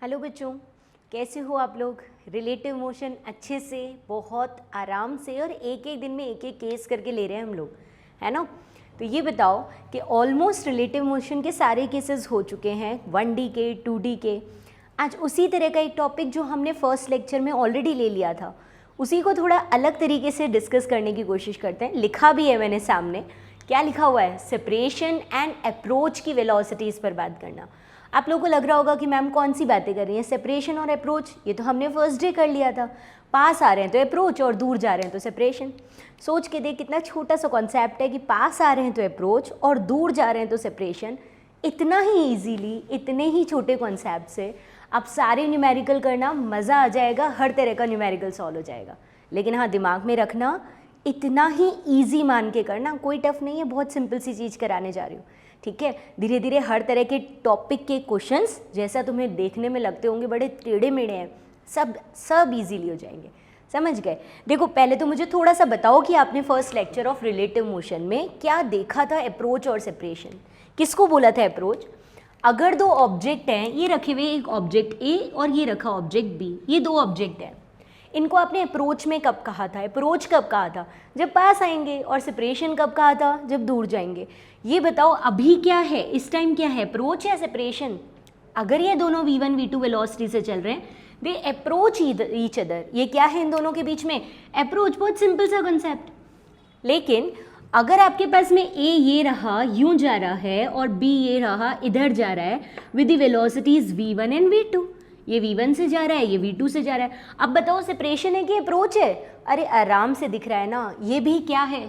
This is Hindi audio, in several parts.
हेलो बच्चों, कैसे हो आप लोग। रिलेटिव मोशन अच्छे से, बहुत आराम से और एक एक दिन में एक एक केस करके ले रहे हैं हम लोग, है ना। तो ये बताओ कि ऑलमोस्ट रिलेटिव मोशन के सारे केसेस हो चुके हैं, 1D के, 2D के। आज उसी तरह का एक टॉपिक जो हमने फर्स्ट लेक्चर में ऑलरेडी ले लिया था, उसी को थोड़ा अलग तरीके से डिस्कस करने की कोशिश करते हैं। लिखा भी है मैंने सामने, क्या लिखा हुआ है, सेपरेशन एंड अप्रोच की वेलोसिटीज़ पर बात करना। आप लोगों को लग रहा होगा कि मैम कौन सी बातें कर रही हैं, सेपरेशन और अप्रोच, ये तो हमने फर्स्ट डे कर लिया था। पास आ रहे हैं तो अप्रोच और दूर जा रहे हैं तो सेपरेशन। सोच के देख कितना छोटा सा कॉन्सेप्ट है कि पास आ रहे हैं तो अप्रोच और दूर जा रहे हैं तो सेपरेशन। इतना ही ईजीली, इतने ही छोटे कॉन्सेप्ट से आप सारे न्यूमेरिकल करना, मज़ा आ जाएगा, हर तरह का न्यूमेरिकल सॉल्व हो जाएगा। लेकिन हाँ, दिमाग में रखना, इतना ही ईजी मान के करना, कोई टफ नहीं है, बहुत सिंपल सी चीज़ कराने जा रही हूँ, ठीक है। धीरे धीरे हर तरह के टॉपिक के क्वेश्चंस, जैसा तुम्हें देखने में लगते होंगे बड़े टेढ़े मेढ़े हैं, सब इजीली हो जाएंगे, समझ गए। देखो, पहले तो मुझे थोड़ा सा बताओ कि आपने first lecture of relative motion में क्या देखा था, अप्रोच और सेपरेशन। किसको बोला था अप्रोच? अगर दो ऑब्जेक्ट हैं, ये रखे हुए, एक ऑब्जेक्ट ए और ये रखा ऑब्जेक्ट बी, ये दो ऑब्जेक्ट हैं, इनको आपने अप्रोच में कब कहा था, अप्रोच कब कहा था, जब पास आएंगे, और सेपरेशन कब कहा था, जब दूर जाएंगे। ये बताओ अभी क्या है, इस टाइम क्या है, अप्रोच या सेपरेशन? अगर ये दोनों v1 v2 वेलोसिटी से चल रहे हैं, दे अप्रोच ईच अदर। ये क्या है इन दोनों के बीच में, अप्रोच। बहुत सिंपल सा कंसेप्ट। लेकिन अगर आपके पास में ए ये रहा, यूं जा रहा है, और बी ये रहा, इधर जा रहा है, with the velocities v1 and v2, ये v1 से जा रहा है, ये v2 से जा रहा है। अब बताओ सेपरेशन है कि अप्रोच है? अरे आराम से दिख रहा है ना, ये भी क्या है,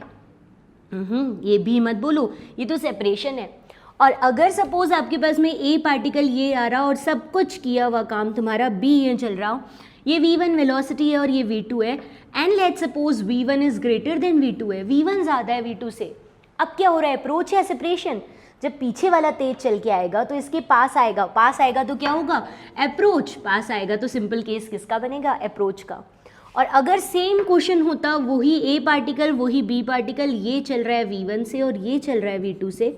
ये भी मत बोलो, ये तो सेपरेशन है। और अगर सपोज आपके पास में ए पार्टिकल ये आ रहा और सब कुछ किया हुआ काम तुम्हारा बी ये चल रहा हो, ये v1 वेलोसिटी है और ये v2 है, and let suppose v1 is greater than v2 है, v1 ज़्यादा है v2 से। अब क्या हो रहा है, अप्रोच या सेपरेशन? जब पीछे वाला तेज चल के आएगा तो इसके पास आएगा, पास आएगा तो क्या होगा, अप्रोच। पास आएगा तो सिंपल केस किसका बनेगा, अप्रोच का। और अगर सेम क्वेश्चन होता, वही ए पार्टिकल वही बी पार्टिकल, ये चल रहा है v1 से और ये चल रहा है v2 से,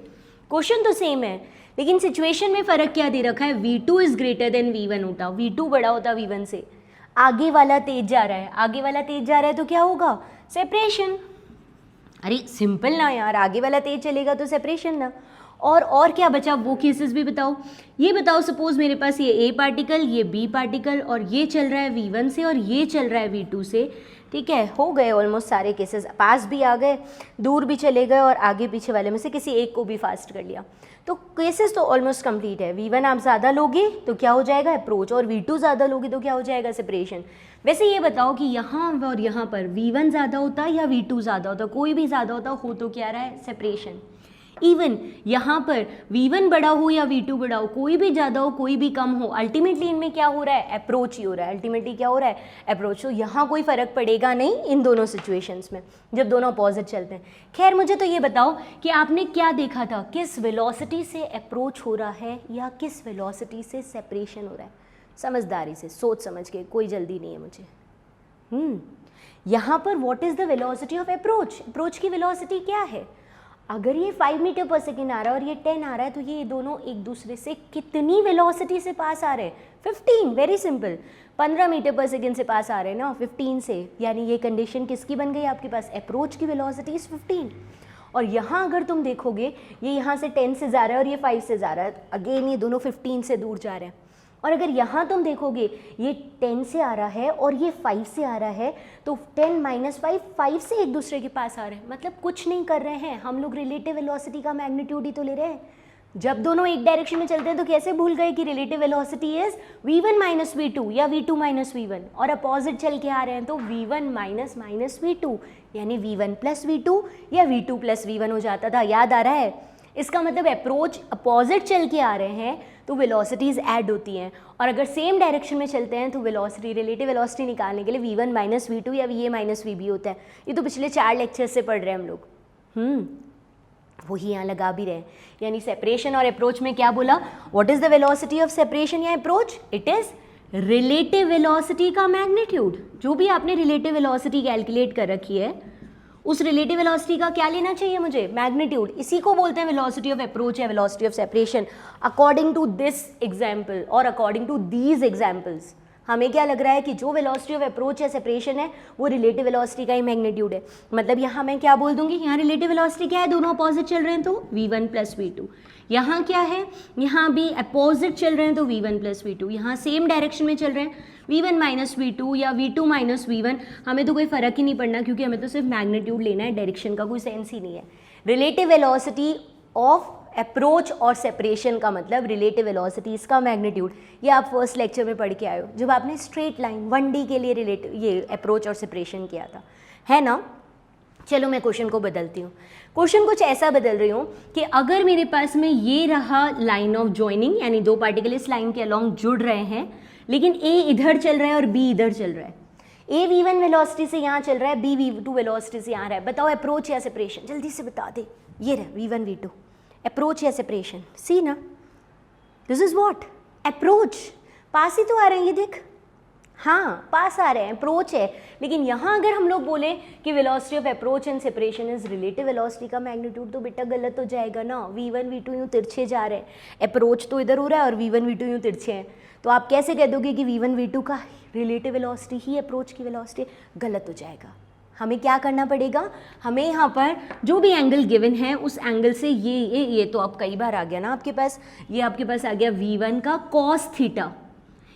क्वेश्चन तो सेम है, लेकिन सिचुएशन में फ़र्क क्या दे रखा है, v2 is greater then v1 होता, v2 बड़ा होता v1 से। आगे वाला तेज जा रहा है, आगे वाला तेज जा रहा है तो क्या होगा, सेपरेशन। अरे सिंपल ना यार, आगे वाला तेज चलेगा तो सेपरेशन ना। और क्या बचा, वो केसेस भी बताओ। ये बताओ सपोज मेरे पास ये ए पार्टिकल, ये बी पार्टिकल, और ये चल रहा है v1 से और ये चल रहा है v2 से, ठीक है। हो गए ऑलमोस्ट सारे केसेस, पास भी आ गए, दूर भी चले गए, और आगे पीछे वाले में से किसी एक को भी फास्ट कर लिया, तो केसेस तो ऑलमोस्ट कंप्लीट है। v1 आप ज़्यादा लोगे तो क्या हो जाएगा, अप्रोच, और v2 ज़्यादा लोगे तो क्या हो जाएगा, सेपरेशन। वैसे ये बताओ कि यहाँ और यहाँ पर v1 ज़्यादा होता या v2 ज़्यादा होता, कोई भी ज़्यादा होता हो तो क्या रहा है, सेपरेशन। इवन यहाँ पर v1 बड़ा हो या v2 बड़ा हो, कोई भी ज़्यादा हो कोई भी कम हो, अल्टीमेटली इनमें क्या हो रहा है, अप्रोच ही हो रहा है, अल्टीमेटली क्या हो रहा है, अप्रोच। तो यहाँ कोई फ़र्क पड़ेगा नहीं इन दोनों सिचुएशंस में जब दोनों अपोजिट चलते हैं। खैर मुझे तो ये बताओ कि आपने क्या देखा था, किस वेलोसिटी से अप्रोच हो रहा है या किस वेलोसिटी से सेपरेशन हो रहा है। समझदारी से, सोच समझ के, कोई जल्दी नहीं है मुझे। यहाँ पर what is the velocity of approach, approach की वेलोसिटी क्या है। अगर ये 5 मीटर पर सेकेंड आ रहा है और ये 10 आ रहा है, तो ये दोनों एक दूसरे से कितनी वेलोसिटी से पास आ रहे हैं, 15। Very simple, 15 metre per second से पास आ रहे हैं ना, 15 से, यानी ये कंडीशन किसकी बन गई आपके पास, अप्रोच की वेलोसिटी इज 15। और यहाँ अगर तुम देखोगे, ये यहाँ से 10 से जा रहा है और ये 5 से जा रहा है, अगेन ये दोनों 15 से दूर जा रहे हैं। और अगर यहाँ तुम देखोगे, ये 10 से आ रहा है और ये 5 से आ रहा है, तो 10 - 5, 5 से एक दूसरे के पास आ रहे हैं, मतलब कुछ नहीं कर रहे हैं हम लोग, रिलेटिव वेलोसिटी का मैग्नीट्यूड ही तो ले रहे हैं। जब दोनों एक डायरेक्शन में चलते हैं तो कैसे भूल गए कि relative velocity is v1 - v2 या v2 - v1, और अपोजिट चल के आ रहे हैं तो v1 - v2, यानी v1 + v2 या v2 + v1 हो जाता था, याद आ रहा है। इसका मतलब अप्रोच अपोजिट चल के आ रहे हैं तो वेलोसिटीज़ ऐड होती हैं, और अगर सेम डायरेक्शन में चलते हैं तो वेलोसिटी, रिलेटिव वेलोसिटी निकालने के लिए v1 - v2 या va - vb होता है। ये तो पिछले 4 लेक्चर से पढ़ रहे हैं हम लोग। वही यहाँ लगा भी रहे हैं, यानी सेपरेशन और अप्रोच में क्या बोला, what is the velocity of separation या approach, it is relative velocity का मैग्नीट्यूड। जो भी आपने रिलेटिव वेलोसिटी कैलकुलेट कर रखी है उस रिलेटिव वेलोसिटी का क्या लेना चाहिए मुझे, मैग्नीट्यूड। इसी को बोलते हैं वेलोसिटी ऑफ अप्रोच या velocity of separation. According to this example और अकॉर्डिंग टू दीज एग्जाम्पल्स हमें क्या लग रहा है कि जो वेलोसिटी ऑफ अप्रोच या सेपरेशन है वो रिलेटिव वेलोसिटी का ही मैग्नीट्यूड है। मतलब यहाँ मैं क्या बोल दूंगी, यहाँ रिलेटिव वेलोसिटी क्या है, दोनों अपोजिट चल रहे हैं तो v1 प्लस v2। यहाँ क्या है, यहाँ भी अपोजिट चल रहे हैं तो v1 प्लस v2। यहाँ सेम डायरेक्शन में चल रहे हैं v1 माइनस v2 या v2 माइनस v1, हमें तो कोई फ़र्क ही नहीं पड़ना क्योंकि हमें तो सिर्फ मैग्नीट्यूड लेना है, डायरेक्शन का कोई सेंस ही नहीं है। रिलेटिव वेलोसिटी ऑफ अप्रोच और सेपरेशन का मतलब रिलेटिव वेलोसिटी, इसका मैग्नीट्यूड, ये आप फर्स्ट लेक्चर में पढ़ के आए हो जब आपने स्ट्रेट लाइन 1D के लिए रिलेटिव ये अप्रोच और सेपरेशन किया था, है ना। चलो मैं क्वेश्चन को बदलती हूँ। क्वेश्चन कुछ ऐसा बदल रही हूँ कि अगर मेरे पास में ये रहा लाइन ऑफ जॉइनिंग, यानी दो पार्टिकल इस लाइन के अलॉन्ग जुड़ रहे हैं, लेकिन ए इधर चल रहा है और बी इधर चल रहा है। ए v1 वेलोसिटी से यहाँ चल रहा है, बी v2 वेलोसिटी से यहाँ रहा है। बताओ अप्रोच या सेपरेशन, जल्दी से बता दे। ये रहा v1 v2, अप्रोच या सेपरेशन, सी ना, दिस इज व्हाट, अप्रोच। पास ही तो आ रहे हैं, ये देख, हाँ पास आ रहे हैं, अप्रोच है। लेकिन यहाँ अगर हम लोग बोले कि velocity of approach and separation is relative velocity का मैग्नीट्यूड, तो बेटा गलत हो जाएगा ना। v1 v2 यूँ तिरछे जा रहे हैं, अप्रोच तो इधर हो रहा है और v1 v2 यूँ तिरछे हैं, तो आप कैसे कह दोगे कि v1 v2 का रिलेटिव वेलोसिटी ही अप्रोच की वेलोसिटी, गलत हो जाएगा। हमें क्या करना पड़ेगा, हमें यहाँ पर जो भी एंगल गिवन है उस एंगल से ये तो अब कई बार आ गया ना आपके पास, ये आपके पास आ गया v1 का cos थीटा,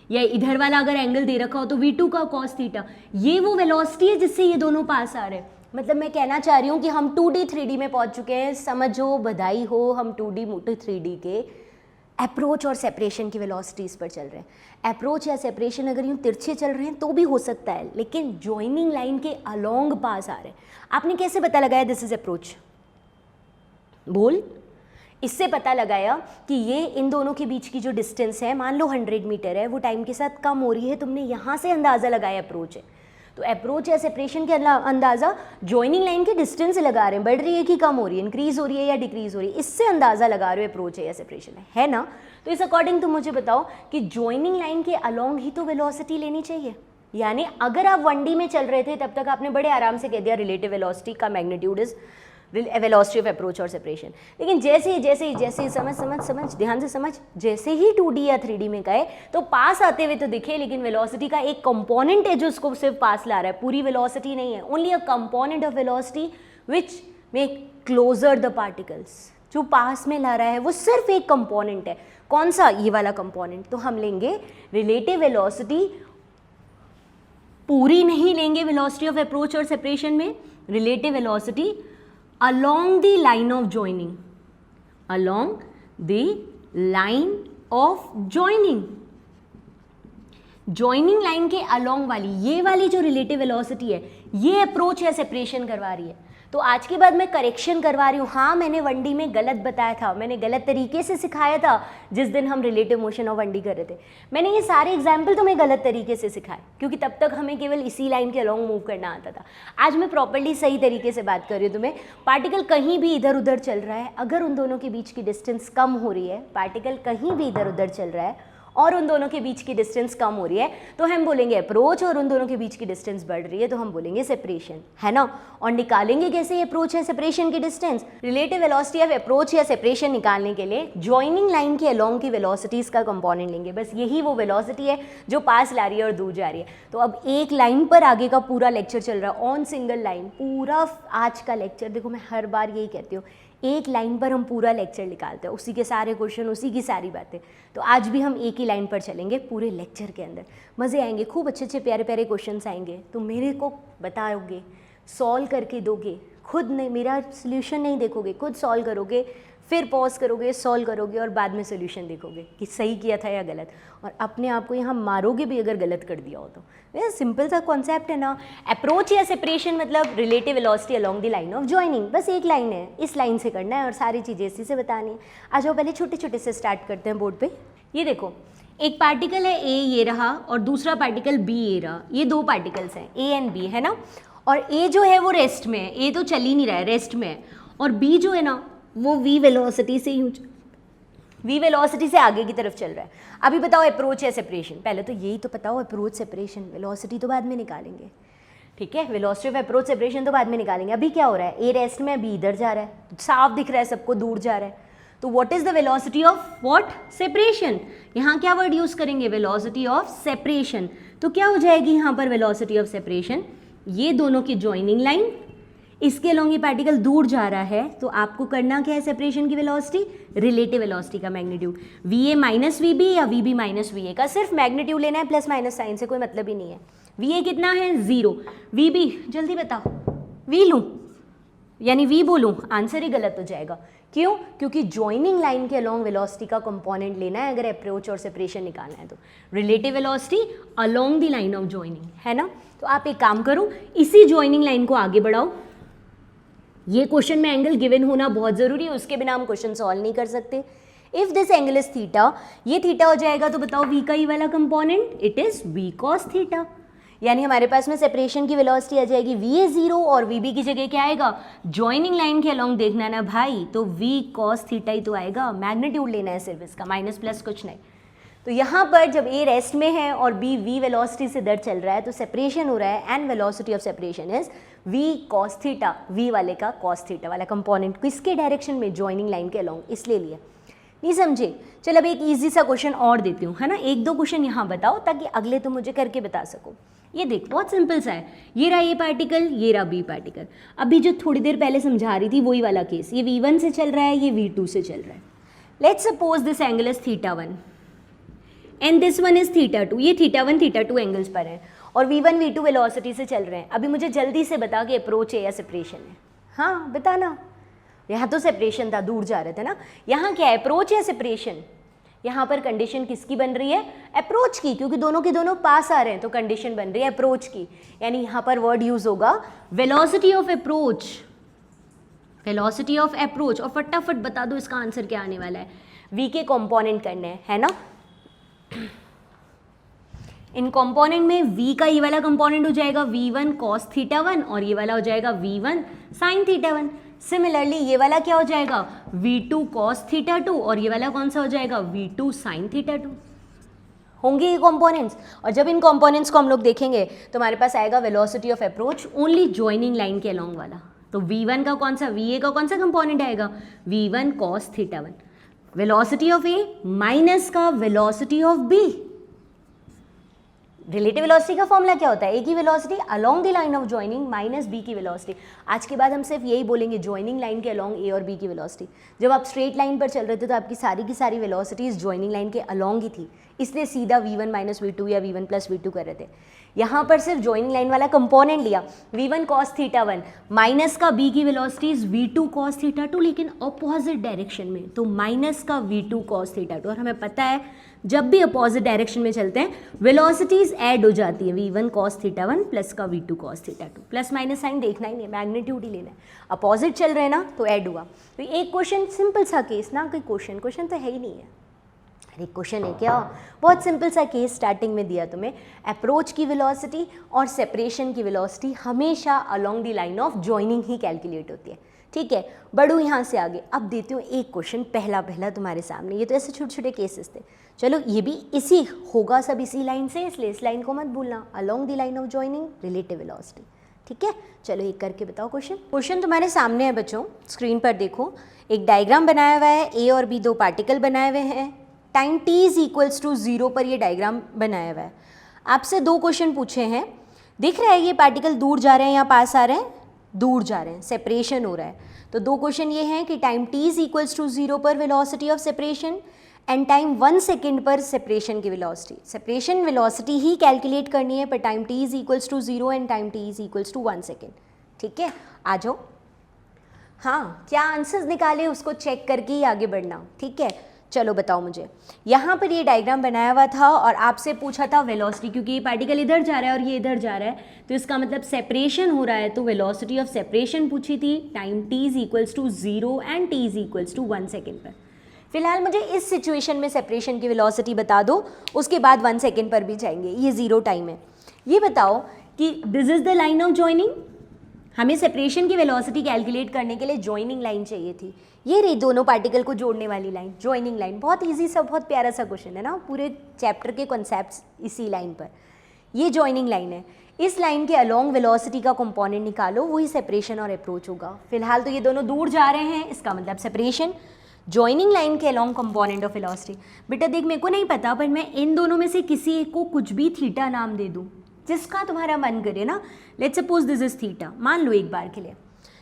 या इधर वाला अगर एंगल दे रखा हो तो v2 का cos थीटा, ये वो वेलोसिटी है जिससे ये दोनों पास आ रहे हैं। मतलब मैं कहना चाह रही हूँ कि हम 2D 3D में पहुँच चुके हैं, समझो बधाई हो, हम 2D मोटे 3D के अप्रोच और सेपरेशन की वेलोसिटीज़ पर चल रहे हैं। अप्रोच या सेपरेशन अगर यूँ तिरछे चल रहे हैं तो भी हो सकता है, लेकिन जॉइनिंग लाइन के अलोंग पास आ रहे हैं। आपने कैसे पता लगाया दिस इज अप्रोच, बोल। इससे पता लगाया कि ये इन दोनों के बीच की जो डिस्टेंस है, मान लो 100 मीटर है, वो टाइम के साथ कम हो रही है, तुमने यहाँ से अंदाज़ा लगाया अप्रोच है। तो अप्रोच या सेपरेशन के अंदाज़ा जॉइनिंग लाइन के डिस्टेंस से लगा रहे हैं, बढ़ रही है कि कम हो रही है, इंक्रीज हो रही है या डिक्रीज हो रही है, इससे अंदाज़ा लगा रहे हो अप्रोच है या सेपरेशन है ना। तो इस अकॉर्डिंग तुम मुझे बताओ कि जॉइनिंग लाइन के अलोंग ही तो वेलोसिटी लेनी चाहिए। यानी अगर आप 1D में चल रहे थे तब तक आपने बड़े आराम से कह दिया रिलेटिव वेलोसिटी का magnitude is velocity of approach और सेपरेशन। लेकिन जैसे ही समझ ध्यान से समझ, जैसे ही 2D या 3D में गए तो पास आते हुए तो दिखे, लेकिन वेलोसिटी का एक कंपोनेंट है जो उसको सिर्फ पास ला रहा है, पूरी वेलोसिटी नहीं है। Only a component of velocity which make closer the particles, जो पास में ला रहा है वो सिर्फ एक कंपोनेंट है। कौन सा, ये वाला कंपोनेंट। तो हम लेंगे रिलेटिव वेलोसिटी, पूरी नहीं लेंगे वेलोसिटी ऑफ अप्रोच और सेपरेशन में, relative velocity along the line of joining, along the line of joining, joining line के अलोंग वाली ये वाली जो रिलेटिव वेलोसिटी है, ये अप्रोच या सेपरेशन करवा रही है। तो आज के बाद मैं करेक्शन करवा रही हूँ। हाँ मैंने 1D में गलत बताया था, मैंने गलत तरीके से सिखाया था जिस दिन हम रिलेटिव मोशन ऑफ 1D कर रहे थे। मैंने ये सारे एग्जाम्पल तुम्हें गलत तरीके से सिखाए क्योंकि तब तक हमें केवल इसी लाइन के अलॉन्ग मूव करना आता था। आज मैं प्रॉपर्ली सही तरीके से बात कर रही हूँ तुम्हें। पार्टिकल कहीं भी इधर उधर चल रहा है, अगर उन दोनों के बीच की डिस्टेंस कम हो रही है, पार्टिकल कहीं भी इधर उधर चल रहा है और उन दोनों के बीच की डिस्टेंस कम हो रही है, तो हम बोलेंगे अप्रोच, और उन दोनों के बीच की डिस्टेंस बढ़ रही है तो हम बोलेंगे सेपरेशन, है ना। और निकालेंगे कैसे अप्रोच या सेपरेशन की distance, relative velocity of approach या सेपरेशन निकालने के लिए जॉइनिंग लाइन के अलोंग की वेलोसिटीज़ का कंपोनेंट लेंगे। बस यही वो वेलोसिटी है जो पास ला रही है और दूर जा रही है। तो अब एक लाइन पर आगे का पूरा लेक्चर चल रहा है, ऑन सिंगल लाइन। पूरा आज का लेक्चर देखो, मैं हर बार यही कहती हूँ, एक लाइन पर हम पूरा लेक्चर निकालते हैं, उसी के सारे क्वेश्चन, उसी की सारी बातें। तो आज भी हम एक ही लाइन पर चलेंगे पूरे लेक्चर के अंदर, मज़े आएंगे, खूब अच्छे अच्छे प्यारे प्यारे क्वेश्चंस आएंगे। तुम मेरे को बताओगे, सॉल्व करके दोगे, खुद नहीं, मेरा सोल्यूशन नहीं देखोगे, खुद सॉल्व करोगे, फिर पॉज करोगे, सॉल्व करोगे और बाद में सोल्यूशन देखोगे कि सही किया था या गलत, और अपने आप को यहाँ मारोगे भी अगर गलत कर दिया हो तो। ये सिंपल सा कॉन्सेप्ट है ना। अप्रोच या सेपरेशन मतलब relative velocity along the line of joining, बस एक लाइन है, इस लाइन से करना है और सारी चीज़ें इसी से बतानी है। आ जाओ पहले छोटे छोटे से स्टार्ट करते हैं बोर्ड पे। ये देखो, एक पार्टिकल है ए, ये रहा, और दूसरा पार्टिकल बी, ये रहा। ये दो पार्टिकल्स हैं ए एंड बी, है ना। और ए जो है वो रेस्ट में है, ए तो चल ही नहीं रहा है, रेस्ट में है, और बी जो है ना वो वी वेलोसिटी से यूँ वी वेलोसिटी से आगे की तरफ चल रहा है। अभी बताओ अप्रोच या सेपरेशन, पहले तो यही तो बताओ, अप्रोच सेपरेशन, वेलोसिटी तो बाद में निकालेंगे। ठीक है, वेलोसिटी ऑफ अप्रोच सेपरेशन तो बाद में निकालेंगे, अभी क्या हो रहा है, ए रेस्ट में बी इधर जा रहा है, साफ दिख रहा है सबको, दूर जा रहा है, तो what is the velocity of what, separation, यहाँ क्या वर्ड यूज करेंगे, वेलोसिटी ऑफ सेपरेशन, तो क्या हो जाएगी यहाँ पर वेलोसिटी ऑफ सेपरेशन, ये दोनों की ज्वाइनिंग लाइन, इसके अलोंग ये पार्टिकल दूर जा रहा है, तो आपको करना क्या है सेपरेशन की वेलोसिटी, रिलेटिव वेलोसिटी का magnitude, V A minus V B या V B minus V A का सिर्फ मैग्नीट्यूड लेना है, प्लस माइनस साइन से कोई मतलब ही नहीं है, वी ए कितना है 0, वी बी जल्दी बताओ, वी लूँ यानी वी बोलूँ, आंसर ही गलत हो जाएगा, क्यों, क्योंकि ज्वाइनिंग लाइन के अलोंग वेलोसिटी का कंपोनेंट लेना है अगर अप्रोच और सेपरेशन निकालना है तो, relative velocity along the line of joining, है ना। तो आप एक काम करो, इसी ज्वाइनिंग लाइन को आगे बढ़ाओ, ये क्वेश्चन में एंगल गिवन होना बहुत ज़रूरी है, उसके बिना हम क्वेश्चन सॉल्व नहीं कर सकते। If this angle is theta, ये थीटा हो जाएगा, तो बताओ वी का ये वाला component, it is V cos theta, यानी हमारे पास में सेपरेशन की वेलोसिटी आ जाएगी वी ए 0 और वी बी की जगह क्या आएगा, ज्वाइनिंग लाइन के अलोंग देखना ना भाई, तो वी कॉस थीटा ही तो आएगा, मैग्नीट्यूड लेना है सिर्फ इसका, माइनस प्लस कुछ नहीं। तो यहाँ पर जब ए रेस्ट में है और बी वी वेलोसिटी से इधर चल रहा है, तो सेपरेशन हो रहा है and velocity of separation is V cos theta, V वाले का कॉस थीटा वाला कंपोनेंट किसके डायरेक्शन में, ज्वाइनिंग लाइन के अलोंग, इसलिए लिया, नहीं समझे। चल अब एक इजी सा क्वेश्चन और देती हूँ, है ना, एक दो क्वेश्चन यहाँ बताओ ताकि अगले तो मुझे करके बता सको। ये देख बहुत सिंपल सा है, ये रहा ए पार्टिकल, ये रहा बी पार्टिकल, अभी जो थोड़ी देर पहले समझा रही थी वही वाला केस, ये v1 से चल रहा है, ये v2 से चल रहा है। Let's suppose this angle is θ1 and this one is θ2, ये θ1 θ2 एंगल्स पर है और v1 v2 वेलोसिटी से चल रहे हैं। अभी मुझे जल्दी से बता कि अप्रोच है या सेपरेशन है, हाँ बताना। यहाँ तो सेपरेशन था, दूर जा रहे थे ना, यहाँ क्या है, अप्रोच या सेपरेशन, यहाँ पर कंडीशन किसकी बन रही है, अप्रोच की, क्योंकि दोनों के दोनों पास आ रहे हैं तो कंडीशन बन रही है अप्रोच की, यानी यहाँ पर वर्ड यूज होगा velocity of approach, velocity of approach. और फटाफट बता दो इसका आंसर क्या आने वाला है, v के कंपोनेंट करने हैं, है ना। इन कंपोनेंट में v का ये वाला कंपोनेंट हो जाएगा v1 cos θ1 और ये वाला हो जाएगा v1 sin θ1। सिमिलरली ये वाला क्या हो जाएगा v2 cos θ2 और ये वाला कौन सा हो जाएगा v2 sin θ2। होंगे ये कंपोनेंट्स, और जब इन कंपोनेंट्स को हम लोग देखेंगे तो हमारे पास आएगा velocity of approach only joining line के अलोंग वाला। तो v1 का कौन सा, va का कौन सा कंपोनेंट आएगा v1 cos θ1, velocity of a minus का velocity of b। Relative velocity का फॉर्मूला क्या होता है, ए की velocity along the line of joining minus B की वेलोसिटी। आज के बाद हम सिर्फ यही बोलेंगे ज्वाइनिंग लाइन के अलोंग ए और बी की वेलोसिटी। जब आप स्ट्रेट लाइन पर चल रहे थे तो आपकी सारी की सारी वेलोसिटीज ज्वाइनिंग लाइन के अलोंग ही थी, इसलिए सीधा v1 माइनस v2 या v1 प्लस v2 कर रहे थे। यहाँ पर सिर्फ ज्वाइनिंग लाइन वाला कंपोनेंट लिया, v1 cos θ1 माइनस का b की वेलोसिटीज v2 cos θ2 लेकिन अपोजिट डायरेक्शन में, तो माइनस का v2 cos θ2। और हमें पता है जब भी अपोजिट डायरेक्शन में चलते हैं वेलोसिटीज ऐड हो जाती है, v1 cos θ1 प्लस का v2 cos θ2, plus minus sign देखना ही नहीं है, मैग्नीट्यूड ही लेना है, अपोजिट चल रहे हैं ना तो ऐड हुआ। तो एक क्वेश्चन सिंपल सा केस ना, कोई क्वेश्चन तो है ही नहीं है, एक क्वेश्चन है क्या, बहुत सिंपल सा केस स्टार्टिंग में दिया तुम्हें, अप्रोच की वेलोसिटी और सेपरेशन की वेलोसिटी हमेशा along the line of joining he calculate होती है। ठीक है, बढ़ू यहाँ से आगे, अब देती हूँ एक क्वेश्चन पहला तुम्हारे सामने। ये तो ऐसे छोटे छोटे केसेस थे, चलो ये भी इसी होगा, सब इसी लाइन से, इसलिए इस लाइन को मत भूलना, along the line of joining relative velocity. ठीक है, चलो एक करके बताओ क्वेश्चन तुम्हारे सामने है बच्चों, स्क्रीन पर देखो, एक डायग्राम बनाया हुआ है, ए और बी दो पार्टिकल बनाए हुए हैं, time t is equals to 0 पर ये डायग्राम बनाया हुआ है। आपसे दो क्वेश्चन पूछे हैं, दिख रहा है ये पार्टिकल दूर जा रहे हैं या पास आ रहे हैं, दूर जा रहे हैं, सेपरेशन हो रहा है। तो दो क्वेश्चन ये हैं कि time t is equals to 0 पर velocity of separation and time 1 second पर सेपरेशन की वेलोसिटी। सेपरेशन वेलोसिटी ही कैलकुलेट करनी है, पर time t is equals to 0 and time t is equals to 1 second. ठीक है, आ जाओ। हाँ, क्या आंसर्स निकाले उसको चेक करके ही आगे बढ़ना। ठीक है, चलो बताओ मुझे, यहाँ पर ये डायग्राम बनाया हुआ था और आपसे पूछा था वेलोसिटी, क्योंकि ये पार्टिकल इधर जा रहा है और ये इधर जा रहा है, तो इसका मतलब सेपरेशन हो रहा है, तो वेलोसिटी ऑफ सेपरेशन पूछी थी, time t is equals to 0 and t is equals to 1 second पर। फिलहाल मुझे इस सिचुएशन में सेपरेशन की वेलोसिटी बता दो, उसके बाद 1 सेकेंड पर भी जाएंगे, ये 0 टाइम है। ये बताओ कि this is the line of joining, हमें सेपरेशन की वेलोसिटी कैलकुलेट करने के लिए ज्वाइनिंग लाइन चाहिए थी, ये रही दोनों पार्टिकल को जोड़ने वाली लाइन, ज्वाइनिंग लाइन। बहुत इजी सा, बहुत प्यारा सा क्वेश्चन है ना, पूरे चैप्टर के कॉन्सेप्ट्स इसी लाइन पर। ये ज्वाइनिंग लाइन है, इस लाइन के अलोंग वेलोसिटी का कंपोनेंट निकालो, वही सेपरेशन और अप्रोच होगा। फिलहाल तो ये दोनों दूर जा रहे हैं, इसका मतलब सेपरेशन। जॉइनिंग लाइन के अलोंग कंपोनेंट ऑफ वेलोसिटी, बेटा देख मेरे को नहीं पता, पर मैं इन दोनों में से किसी एक को कुछ भी थीटा नाम दे दूँ, जिसका तुम्हारा मन करे ना। Let's suppose this is theta, मान लो एक बार के लिए।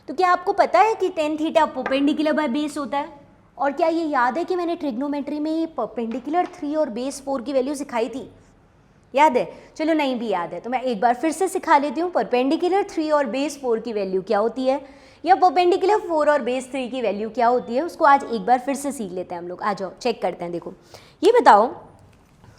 तो क्या आपको पता है कि tan theta perpendicular by base होता है? और क्या ये याद है कि मैंने ट्रिग्नोमेट्री में ये परपेंडिकुलर 3 और बेस 4 की वैल्यू सिखाई थी? याद है? चलो नहीं भी याद है तो मैं एक बार फिर से सिखा लेती हूँ। परपेंडिकुलर 3 और बेस 4 की वैल्यू क्या होती है, या परपेंडिकुलर 4 और बेस 3 की वैल्यू क्या होती है, उसको आज एक बार फिर से सीख लेते हैं हम लोग। आ जाओ चेक करते हैं। देखो ये बताओ,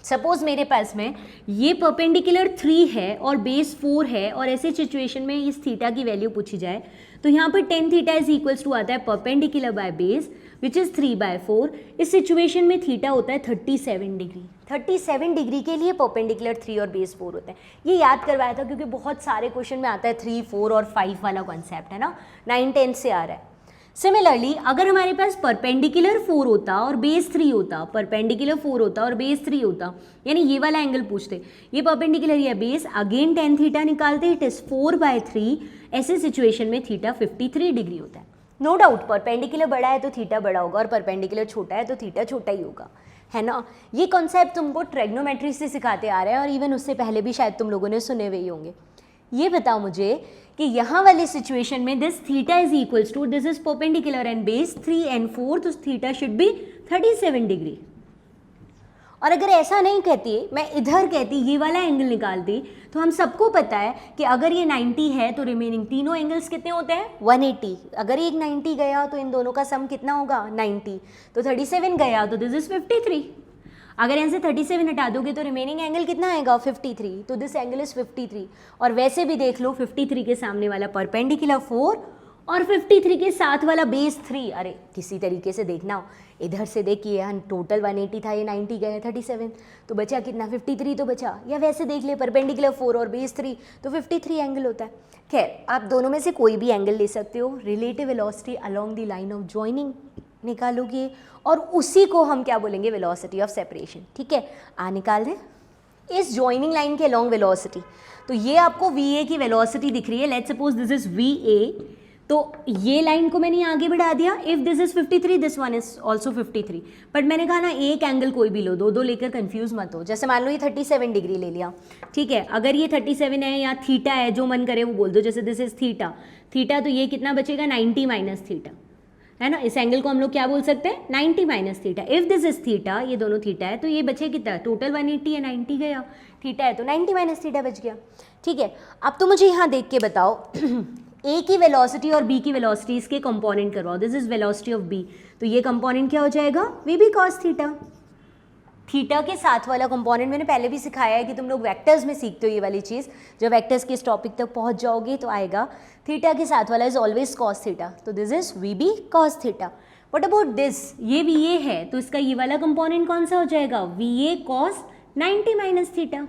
सपोज मेरे पास में ये परपेंडिकुलर 3 है और बेस 4 है, और ऐसे सिचुएशन में इस थीटा की वैल्यू पूछी जाए तो यहाँ पर tan theta is equals to आता है perpendicular by base which is 3/4। इस सिचुएशन में थीटा होता है 37 डिग्री। 37 डिग्री के लिए परपेंडिकुलर 3 और बेस 4 होता है। ये याद करवाया था क्योंकि बहुत सारे क्वेश्चन में आता है 3, 4 और 5 वाला कॉन्सेप्ट, है ना, 9, 10 से आ रहा है। सिमिलरली अगर हमारे पास परपेंडिकुलर 4 होता और बेस 3 होता, परपेंडिकुलर 4 होता और बेस 3 होता, यानी ये वाला एंगल पूछते, ये परपेंडिकुलर या बेस, अगेन टेन थीटा निकालते, इट इज 4/3। ऐसे सिचुएशन में थीटा 53 डिग्री होता है। नो डाउट परपेंडिकुलर बड़ा है तो थीटा बड़ा होगा, और परपेंडिकुलर छोटा है तो थीटा छोटा ही होगा, है ना। ये कॉन्सेप्ट तुमको ट्रिग्नोमेट्री से सिखाते आ रहे हैं, और इवन उससे पहले भी शायद तुम लोगों ने सुने हुए ही होंगे। ये बताओ मुझे कि यहाँ वाली सिचुएशन में this theta is equals to, this is perpendicular and base 3 and 4, तो थीटा शुड बी 37 डिग्री। और अगर ऐसा नहीं कहती, मैं इधर कहती, ये वाला एंगल निकालती, तो हम सबको पता है कि अगर ये 90 है तो रिमेनिंग तीनों एंगल्स कितने होते हैं, 180। अगर एक 90 गया तो इन दोनों का सम कितना होगा, 90। तो 37 गया तो दिस इज 53। अगर यहाँ से 37 हटा दोगे तो रिमेनिंग एंगल कितना आएगा, 53। तो दिस एंगल इज 53। और वैसे भी देख लो 53 के सामने वाला परपेंडिकुलर 4 और 53 के साथ वाला बेस 3। अरे किसी तरीके से देखना, इधर से देखिए टोटल 180 था, ये 90 गया 37, तो बचा कितना, 53 तो बचा। या वैसे देख ले परपेंडिकुलर 4 और बेस 3 तो 53 एंगल होता है। खैर आप दोनों में से कोई भी एंगल ले सकते हो। Relative velocity along the line of joining निकालोगे, और उसी को हम क्या बोलेंगे, वेलोसिटी ऑफ सेपरेशन। ठीक है, निकाल दें इस जॉइनिंग लाइन के अलोंग वेलोसिटी। तो ये आपको VA की वेलोसिटी दिख रही है। Let's suppose this is VA, तो ये लाइन को मैंने आगे बढ़ा दिया। If this is 53, this one is also 53। But मैंने कहा ना एक एंगल कोई भी लो, दो लेकर कंफ्यूज मत हो। जैसे मान लो ये 37 डिग्री ले लिया, ठीक है, अगर ये 37 है या थीटा है, जो मन करे वो बोल दो। जैसे दिस इज थीटा, तो ये कितना बचेगा, 90 माइनस थीटा, है ना। इस एंगल को हम लोग क्या बोल सकते हैं, 90 minus theta. If this is theta, ये दोनों थीटा है, तो ये बचे कितना, टोटल 180 है, 90 गया, थीटा है तो 90 माइनस थीटा बच गया। ठीक है, अब तो मुझे यहाँ देख के बताओ A की वेलोसिटी और B की वेलोसिटी, इसके कंपोनेंट करवाओ। This is velocity of B, तो ये कंपोनेंट क्या हो जाएगा, VB cos थीटा। थीटा के साथ वाला कंपोनेंट मैंने पहले भी सिखाया है कि तुम लोग वेक्टर्स में सीखते हो ये वाली चीज़। जब वेक्टर्स के इस टॉपिक तक पहुंच जाओगे तो आएगा, थीटा के साथ वाला इज ऑलवेज कॉस थीटा, तो this is VB cos theta. What about this, ये VA है तो इसका ये वाला कंपोनेंट कौन सा हो जाएगा, VA cos 90 minus theta.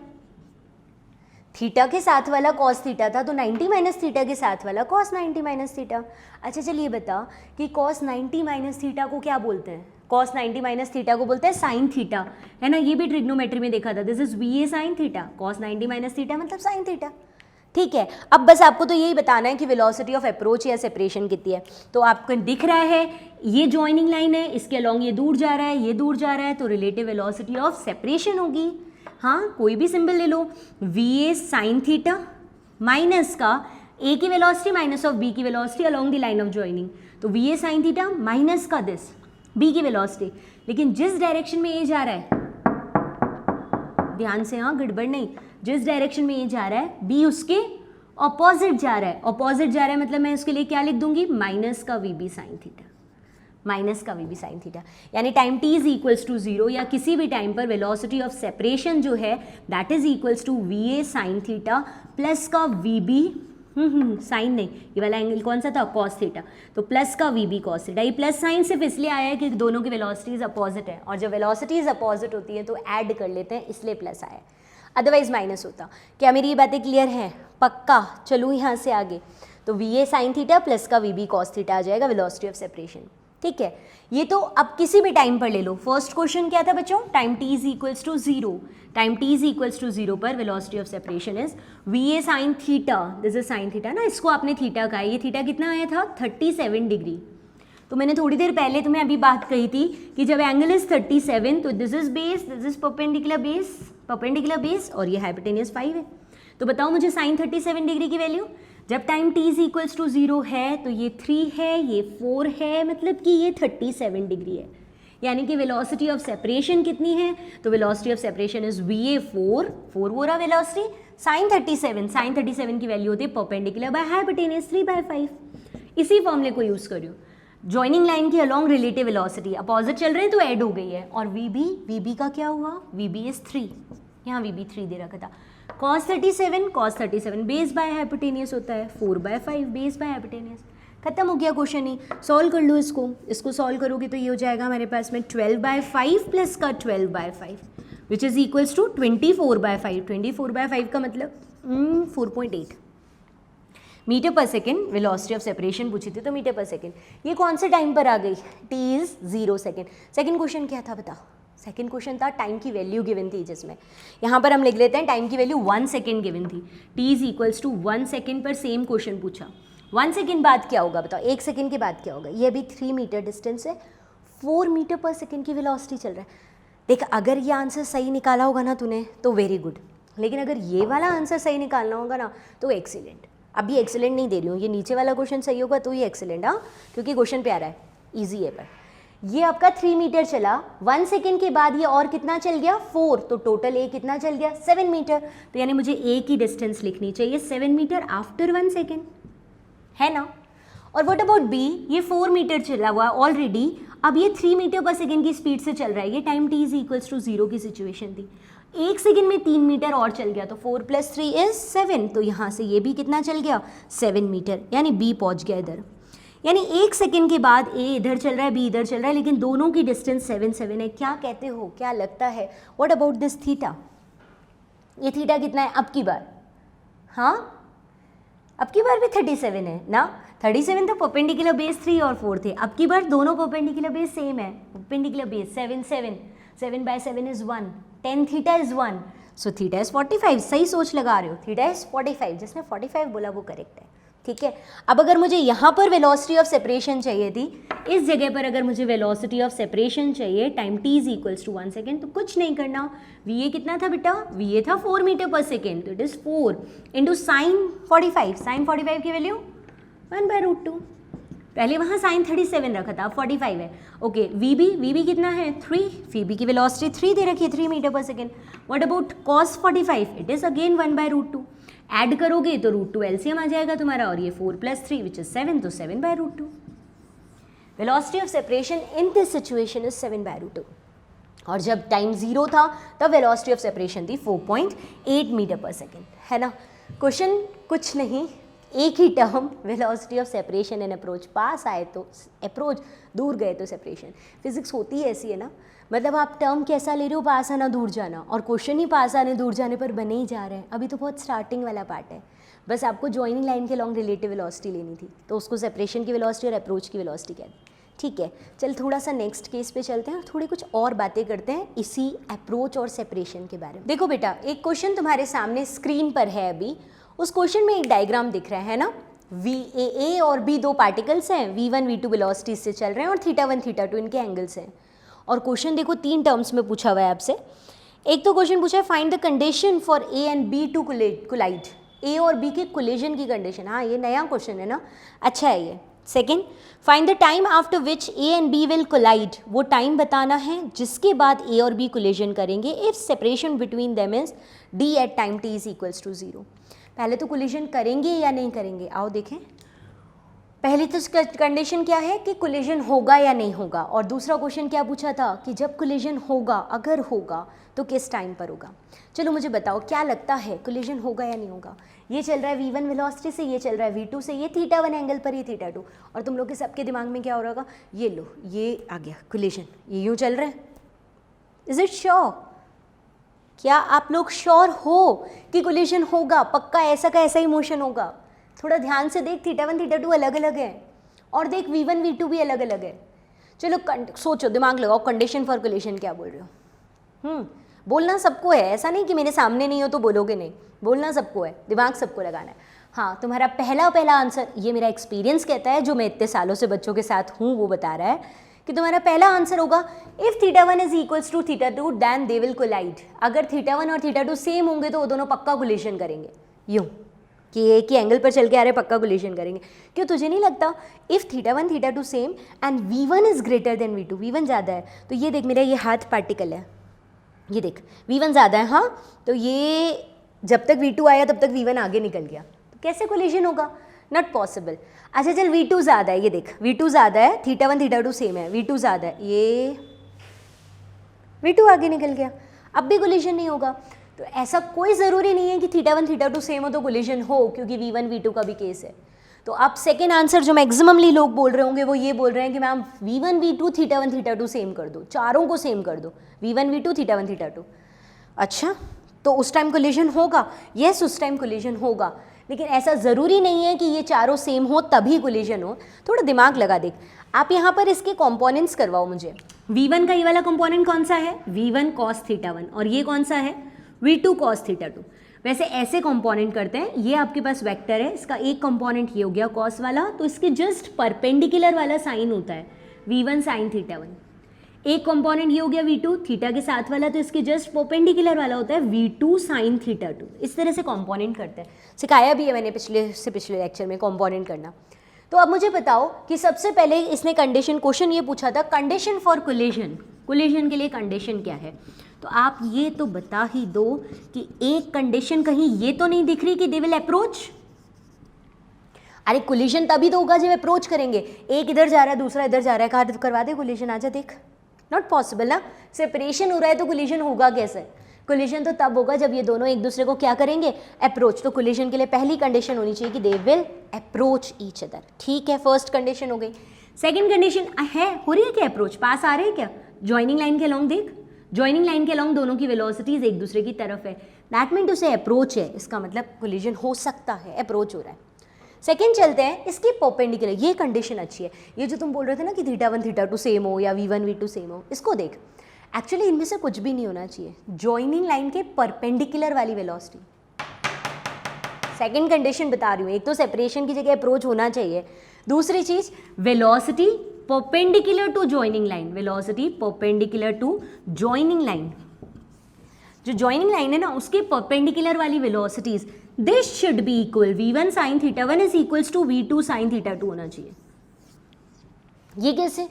Theta के साथ वाला cos थीटा था, तो 90 माइनस थीटा के साथ वाला cos 90 माइनस थीटा। अच्छा चलिए बता कि cos 90 माइनस थीटा को क्या बोलते हैं, cos 90 माइनस थीटा को बोलते हैं साइन थीटा, है ना। ये भी ट्रिग्नोमेट्री में देखा था, this is VA sine theta, cos 90 minus theta मतलब साइन थीटा। ठीक है, अब बस आपको तो यही बताना है कि वेलोसिटी ऑफ अप्रोच या सेपरेशन कितनी है। तो आपको दिख रहा है ये जॉइनिंग लाइन है, इसके अलोंग ये दूर जा रहा है, ये दूर जा रहा है, तो रिलेटिव वेलोसिटी ऑफ सेपरेशन होगी। हाँ, कोई भी सिंबल ले लो, VA साइन थीटा माइनस का A की वेलोसिटी माइनस ऑफ B की velocity along the line of joining, तो VA साइन थीटा माइनस का दिस B की वेलोसिटी। लेकिन जिस डायरेक्शन में ये जा रहा है, ध्यान से, हाँ गड़बड़ नहीं, जिस डायरेक्शन में ये जा रहा है B उसके ऑपोजिट जा रहा है। ऑपोजिट जा रहा है मतलब मैं उसके लिए क्या लिख दूंगी, माइनस का VB साइन थीटा, माइनस का VB साइन थीटा। यानी time t is equals to 0 या किसी भी टाइम पर वेलोसिटी ऑफ सेपरेशन जो है that is equals to VA sine theta plus का VB साइन नहीं, ये वाला एंगल कौन सा था, कॉस थीटा, तो प्लस का VB कॉस थीटा। ये प्लस साइन सिर्फ इसलिए आया है कि दोनों की वेलोसिटीज अपोजिट है, और जब वेलोसिटीज अपोजिट होती है तो ऐड कर लेते हैं, इसलिए प्लस आया, अदरवाइज माइनस होता। क्या मेरी ये बातें क्लियर हैं, पक्का। चलो यहाँ से आगे, तो VA साइन थीटा प्लस का VB कॉस थीटा आ जाएगा वेलोसिटी ऑफ सेपरेशन। ठीक है, ये तो अब किसी भी टाइम पर ले लो। फर्स्ट क्वेश्चन क्या था बच्चों, time t is equals to 0, time t is equals to 0 पर velocity of separation is va sine theta, this is sine theta ना, इसको आपने थीटा कहा, ये थीटा कितना आया था 37 डिग्री। तो मैंने थोड़ी देर पहले तुम्हें अभी बात कही थी कि जब एंगल इज 37 तो this is base, this is perpendicular base और ये हाइपोटेनियस 5 है। तो बताओ मुझे साइन 37 डिग्री की वैल्यू, जब time t is equals to 0 है तो ये 3 है, ये 4 है, मतलब कि ये 37 डिग्री है। यानी कि वेलोसिटी ऑफ सेपरेशन कितनी है, तो velocity of separation is va 4 वो रहा वेलोसिटी, साइन 37 की वैल्यू होती है परपेंडिकुलर बाय हाइपोटेनियस 3/5। इसी फॉर्मूले को यूज करियो, जॉइनिंग लाइन की अलोंग रिलेटिव वेलोसिटी अपोजिट चल रहे हैं तो ऐड हो गई है, और vb का क्या हुआ, vb इज 3, यहाँ vb 3 दे रखा था। cos 37 बेस बाय हाइपोटेनियस होता है, 4/5 बेस बाय हाइपोटेनियस। खत्म हो गया क्वेश्चन ही, सॉल्व कर लो इसको सॉल्व करोगे तो ये हो जाएगा हमारे पास में 12/5 प्लस का 12/5 विच इज इक्वल्स टू 24/5। 24/5 का मतलब 4.8 metre per second. Velocity of separation पूछी थी तो मीटर पर सेकेंड। ये कौन से टाइम पर आ गई, t is 0 second. Second question क्या था बताओ, सेकेंड क्वेश्चन था टाइम की वैल्यू गिवन थी, जिसमें यहाँ पर हम लिख लेते हैं टाइम की वैल्यू 1 सेकेंड गिवन थी, t is equals to 1 second पर सेम क्वेश्चन पूछा। 1 सेकेंड बाद क्या होगा बताओ, 1 सेकेंड के बाद क्या होगा, ये अभी 3 मीटर डिस्टेंस है, 4 मीटर पर सेकेंड की वेलोसिटी चल रहा है। देख अगर ये आंसर सही निकाला होगा ना तूने तो वेरी गुड, लेकिन अगर ये वाला आंसर सही निकालना होगा ना तो एक्सीलेंट। अभी एक्सीलेंट नहीं दे रही हूँ, ये नीचे वाला क्वेश्चन सही होगा तो ये एक्सीलेंट, हाँ, क्योंकि क्वेश्चन प्यारा है, ईजी है। पर ये आपका 3 मीटर चला, 1 सेकेंड के बाद ये और कितना चल गया 4, तो टोटल ए कितना चल गया 7 मीटर। तो यानी मुझे ए की डिस्टेंस लिखनी चाहिए 7 मीटर आफ्टर 1 सेकेंड, है ना। और व्हाट अबाउट बी, ये 4 मीटर चला हुआ ऑलरेडी, अब ये 3 मीटर पर सेकेंड की स्पीड से चल रहा है, ये time t is equals to 0 की सिचुएशन थी। 1 सेकेंड में 3 मीटर और चल गया तो 4 + 3 इज 7, तो यहाँ से ये भी कितना चल गया 7 मीटर, यानी बी पहुँच गया इधर। यानी 1 सेकेंड के बाद ए इधर चल रहा है, बी इधर चल रहा है, लेकिन दोनों की डिस्टेंस 7 है। क्या कहते हो, क्या लगता है, व्हाट अबाउट दिस थीटा, ये थीटा कितना है अब की बार, हाँ अब की बार भी 37 है ना, 37 तो परपेंडिकुलर बेस 3 और 4 थे, अब की बार दोनों परपेंडिकुलर बेस सेम है, perpendicular base 7/7 is 1, tan theta is 1, so theta is 45। सही सोच लगा रहे हो, थीटा इज 45, जिसने 45 बोला वो करेक्ट है, ठीक है। अब अगर मुझे यहाँ पर वेलोसिटी ऑफ सेपरेशन चाहिए थी, इस जगह पर अगर मुझे वेलोसिटी ऑफ सेपरेशन चाहिए time t is equals to 1 second, तो कुछ नहीं करना, va कितना था बेटा, va था 4 मीटर पर सेकेंड, तो it is 4 into sine 45, sine 45 की वैल्यू 1/√2, पहले वहाँ साइन 37 रखा था, अब 45 है। ओके, vb कितना है 3, vb की वेलोसिटी 3 दे रखी है 3 metre per second. What about cos 45, it is again 1/√2, add करोगे तो √2 एलसीएम आ जाएगा तुम्हारा, और ये 4 + 3 विच इज 7, तो 7/√2। Velocity of separation in this situation is 7/√2, और जब टाइम 0 था तब वेलोसिटी ऑफ सेपरेशन थी 4.8 मीटर पर सेकेंड, है ना। क्वेश्चन कुछ नहीं, एक ही term velocity of separation and approach, पास आए तो अप्रोच, दूर गए तो सेपरेशन। फिजिक्स होती है ऐसी है ना, मतलब आप टर्म कैसा ले रहे हो, पास आना दूर जाना, और क्वेश्चन ही पास आने दूर जाने पर बने ही जा रहे हैं। अभी तो बहुत स्टार्टिंग वाला पार्ट है, बस आपको जॉइनिंग लाइन के लॉन्ग रिलेटिव वेलोसिटी लेनी थी, तो उसको सेपरेशन की वेलोसिटी और अप्रोच की वेलोसिटी कहते हैं, ठीक है। चल थोड़ा सा नेक्स्ट केस पे चलते हैं और थोड़ी कुछ और बातें करते हैं इसी अप्रोच और सेपरेशन के बारे में। देखो बेटा, एक क्वेश्चन तुम्हारे सामने स्क्रीन पर है अभी, उस क्वेश्चन में एक डायग्राम दिख रहा है ना, a और b दो पार्टिकल्स हैं, v1 v2 वेलोसिटी से चल रहे हैं और θ1 θ2 इनके एंगल्स हैं। और क्वेश्चन देखो 3 टर्म्स में पूछा हुआ है आपसे। एक तो क्वेश्चन पूछा है find the condition for a and b to collide, a और b के कोलिजन की कंडीशन। हाँ, ये नया क्वेश्चन है ना, अच्छा है ये। Second, find the time after which a and b will collide, वो टाइम बताना है जिसके बाद a और b कोलिजन करेंगे if separation between them is d at time t is equals to 0। पहले तो कोलिजन करेंगे या नहीं करेंगे, आओ देखें। पहली तो कंडीशन क्या है कि कोलिजन होगा या नहीं होगा, और दूसरा क्वेश्चन क्या पूछा था कि जब कोलिजन होगा, अगर होगा तो किस टाइम पर होगा। चलो मुझे बताओ क्या लगता है, कोलिजन होगा या नहीं होगा। ये चल रहा है v1 वेलोसिटी से, ये चल रहा है v2 से, ये θ1 एंगल पर, ये θ2, और तुम लोग के सबके दिमाग में क्या हो रहा होगा, ये लो ये आ गया कोलिजन, ये यूँ चल रहा है। इज इट श्योर, क्या आप लोग श्योर हो कि कोलिजन होगा, पक्का ऐसा का ऐसा ही मोशन होगा। थोड़ा ध्यान से देख, θ1 θ2 अलग अलग है, और देख v1 v2 भी अलग अलग है। चलो सोचो, दिमाग लगाओ, कंडीशन फॉर कोलिशन क्या बोल रहे हो? बोलना सबको है, ऐसा नहीं कि मेरे सामने नहीं हो तो बोलोगे नहीं, बोलना सबको है, दिमाग सबको लगाना है। हाँ, तुम्हारा पहला आंसर, ये मेरा एक्सपीरियंस कहता है, जो मैं इतने सालों से बच्चों के साथ हूँ वो बता रहा है कि तुम्हारा पहला आंसर होगा if θ1 is equals to θ2 then they will collide. अगर θ1 और θ2 सेम होंगे तो वो दोनों पक्का कोलिशन करेंगे, यूँ कि एक ही एंगल पर चल के आ रहे पक्का कोलिशन करेंगे। क्यों, तुझे नहीं लगता if θ1 θ2 same and v1 is greater than v2, v1 ज़्यादा है, तो ये देख मेरा ये हाथ पार्टिकल है, ये देख v1 ज़्यादा है, हाँ, तो ये जब तक v2 आया तब तक v1 आगे निकल गया, तो कैसे कोलिशन होगा? Not possible. अच्छा चल v2 ज़्यादा है, ये देख v2 ज़्यादा है, θ1 θ2 सेम है, v2 ज़्यादा है, ये v2 आगे निकल गया, अब भी कोलिशन नहीं होगा। तो ऐसा कोई ज़रूरी नहीं है कि θ1 θ2 सेम हो तो कोलिशन हो, क्योंकि v1 v2 का भी केस है। तो अब सेकेंड आंसर जो मैक्सिममली लोग बोल रहे होंगे वो ये बोल रहे हैं कि मैम v1 v2 θ1 θ2 सेम कर दो, चारों को सेम कर दो, v1 v2 θ1 θ2। अच्छा, तो उस टाइम कोलिशन होगा? यस, उस टाइम कोलिशन होगा, लेकिन ऐसा ज़रूरी नहीं है कि ये चारों सेम हो तभी कोलिशन हो। थोड़ा दिमाग लगा देख। आप यहाँ पर इसके कंपोनेंट्स करवाओ मुझे। v1 का ये वाला कंपोनेंट कौन सा है? v1 cos θ1, और ये कौन सा है? v2 cos θ2। वैसे ऐसे कंपोनेंट करते हैं, ये आपके पास वेक्टर है, इसका एक कंपोनेंट ये हो गया cos वाला, तो इसके जस्ट परपेंडिकुलर वाला साइन होता है v1 sin θ1। एक कंपोनेंट ये हो गया v2 थीटा के साथ वाला, तो इसके जस्ट परपेंडिकुलर वाला होता है v2 sin θ2। इस तरह से कंपोनेंट करते हैं, सिखाया भी है मैंने पिछले लेक्चर में कंपोनेंट करना। तो अब मुझे बताओ कि सबसे पहले इसने कंडीशन, क्वेश्चन ये पूछा था कंडीशन फॉर कोलिशन, कोलिशन के लिए कंडीशन क्या है? तो आप ये तो बता ही दो कि एक कंडीशन कहीं ये तो नहीं दिख रही कि दे विल अप्रोच। अरे कोलिशन तभी तो होगा जब अप्रोच करेंगे, एक इधर जा रहा है दूसरा इधर जा रहा है, कहा करवा दे कोलिशन, आजा देख, नॉट पॉसिबल ना। सेपरेशन हो रहा है तो कोलिशन होगा कैसे? कोलिशन तो तब होगा जब ये दोनों एक दूसरे को क्या करेंगे? अप्रोच। तो कोलिशन के लिए पहली कंडीशन होनी चाहिए कि they will approach each other. ठीक है, फर्स्ट कंडीशन हो गई। सेकंड कंडीशन है, हो रही है क्या अप्रोच? पास आ रहे हैं क्या? जॉइनिंग लाइन के अलोंग देख, जॉइनिंग लाइन के अलोंग दोनों की वेलोसिटीज एक दूसरे की तरफ है, दैट मीन टू से अप्रोच है, इसका मतलब कोलिशन हो सकता है, अप्रोच हो रहा है। सेकेंड चलते हैं इसकी परपेंडिकुलर, ये कंडीशन अच्छी है। ये जो तुम बोल रहे थे ना कि θ1 θ2 सेम हो या v1 v2 सेम हो, इसको देख, एक्चुअली इनमें से कुछ भी नहीं होना चाहिए, जॉइनिंग लाइन के परपेंडिकुलर वाली वेलोसिटी। सेकेंड कंडीशन बता रही हूँ, एक तो सेपरेशन की जगह अप्रोच होना चाहिए, दूसरी चीज velocity perpendicular to joining line, velocity perpendicular to joining line. जो जॉइनिंग लाइन है ना उसके परपेंडिकुलर वाली velocities, this should be equal v1 sin θ1 is equals to v2 sin θ2 होना चाहिए। ये कैसे?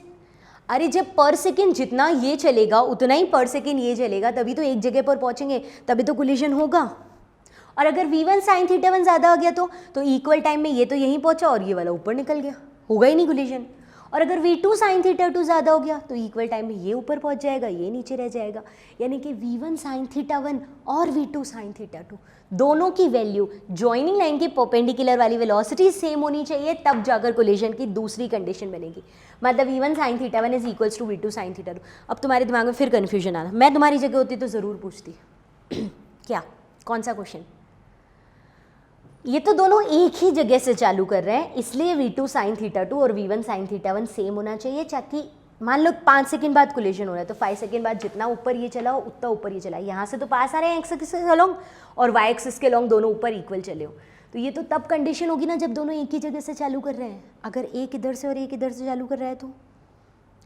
अरे जब पर सेकेंड जितना ये चलेगा उतना ही पर सेकेंड ये चलेगा, तभी तो एक जगह पर पहुंचेंगे, तभी तो कोलिशन होगा। और अगर v1 sin θ1 ज़्यादा आ गया तो इक्वल टाइम में ये तो यहीं पहुंचा और ये वाला ऊपर निकल गया, होगा ही नहीं कोलिशन। और अगर v2 sin θ2 ज़्यादा हो गया तो इक्वल टाइम में ये ऊपर पहुंच जाएगा, ये नीचे रह जाएगा। यानी कि v1 sin θ1 और v2 sin θ2 दोनों की वैल्यू जॉइनिंग लाइन की परपेंडिकुलर वाली वेलोसिटी सेम होनी चाहिए, तब जाकर कोलिशन की दूसरी कंडीशन बनेगी। मतलब v1 sin θ1 is equals to v2 sin θ2। अब तुम्हारे दिमाग में फिर कन्फ्यूजन आ रहा, मैं तुम्हारी जगह होती तो ज़रूर पूछती क्या, कौन सा क्वेश्चन? ये तो दोनों एक ही जगह से चालू कर रहे हैं, इसलिए v2 sin θ2 और v1 sin θ1 सेम होना चाहिए। ताकि मान लो 5 सेकंड बाद कोलिशन हो रहा है तो 5 सेकंड बाद जितना ऊपर ये चला हो उतना ऊपर ये चला, यहाँ से तो पास आ रहे हैं x एक्सिस के अलोंग और y एक्सिस के अलोंग दोनों ऊपर इक्वल चले हो, तो ये तो तब कंडीशन होगी ना जब दोनों एक ही जगह से चालू कर रहे हैं। अगर एक इधर से और एक इधर से चालू कर रहा है तो,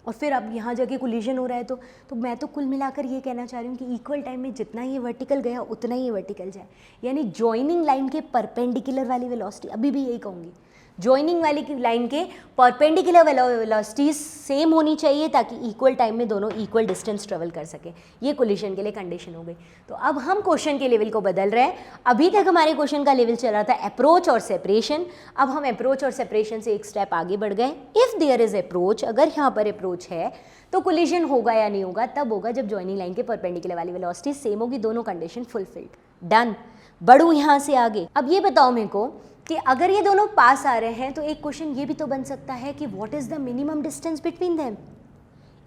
और फिर अब यहाँ जाके कोलिशन हो रहा है तो मैं तो कुल मिलाकर ये कहना चाह रही हूँ कि इक्वल टाइम में जितना ये वर्टिकल गया उतना ही ये वर्टिकल जाए। यानी जॉइनिंग लाइन के परपेंडिकुलर वाली वेलोसिटी, अभी भी यही कहूँगी, जॉइनिंग वाली लाइन के परपेंडिकुलर वेलोसिटी सेम होनी चाहिए ताकि इक्वल टाइम में दोनों इक्वल डिस्टेंस ट्रेवल कर सके। ये कोलिशन के लिए कंडीशन हो गई। तो अब हम क्वेश्चन के लेवल को बदल रहे हैं। अभी तक हमारे क्वेश्चन का लेवल चल रहा था अप्रोच और सेपरेशन, अब हम अप्रोच और सेपरेशन से एक स्टेप आगे बढ़ गए। इफ़ देयर इज अप्रोच, अगर यहाँ पर अप्रोच है तो कोलिशन होगा या नहीं होगा? तब होगा जब जॉइनिंग लाइन के परपेंडिकुलर वाली वेलोसिटी सेम होगी, दोनों कंडीशन फुलफिल्ड। डन। बढ़ूँ यहाँ से आगे। अब ये बताओ मेरे को कि अगर ये दोनों पास आ रहे हैं तो एक क्वेश्चन ये भी तो बन सकता है कि what is the minimum distance between them,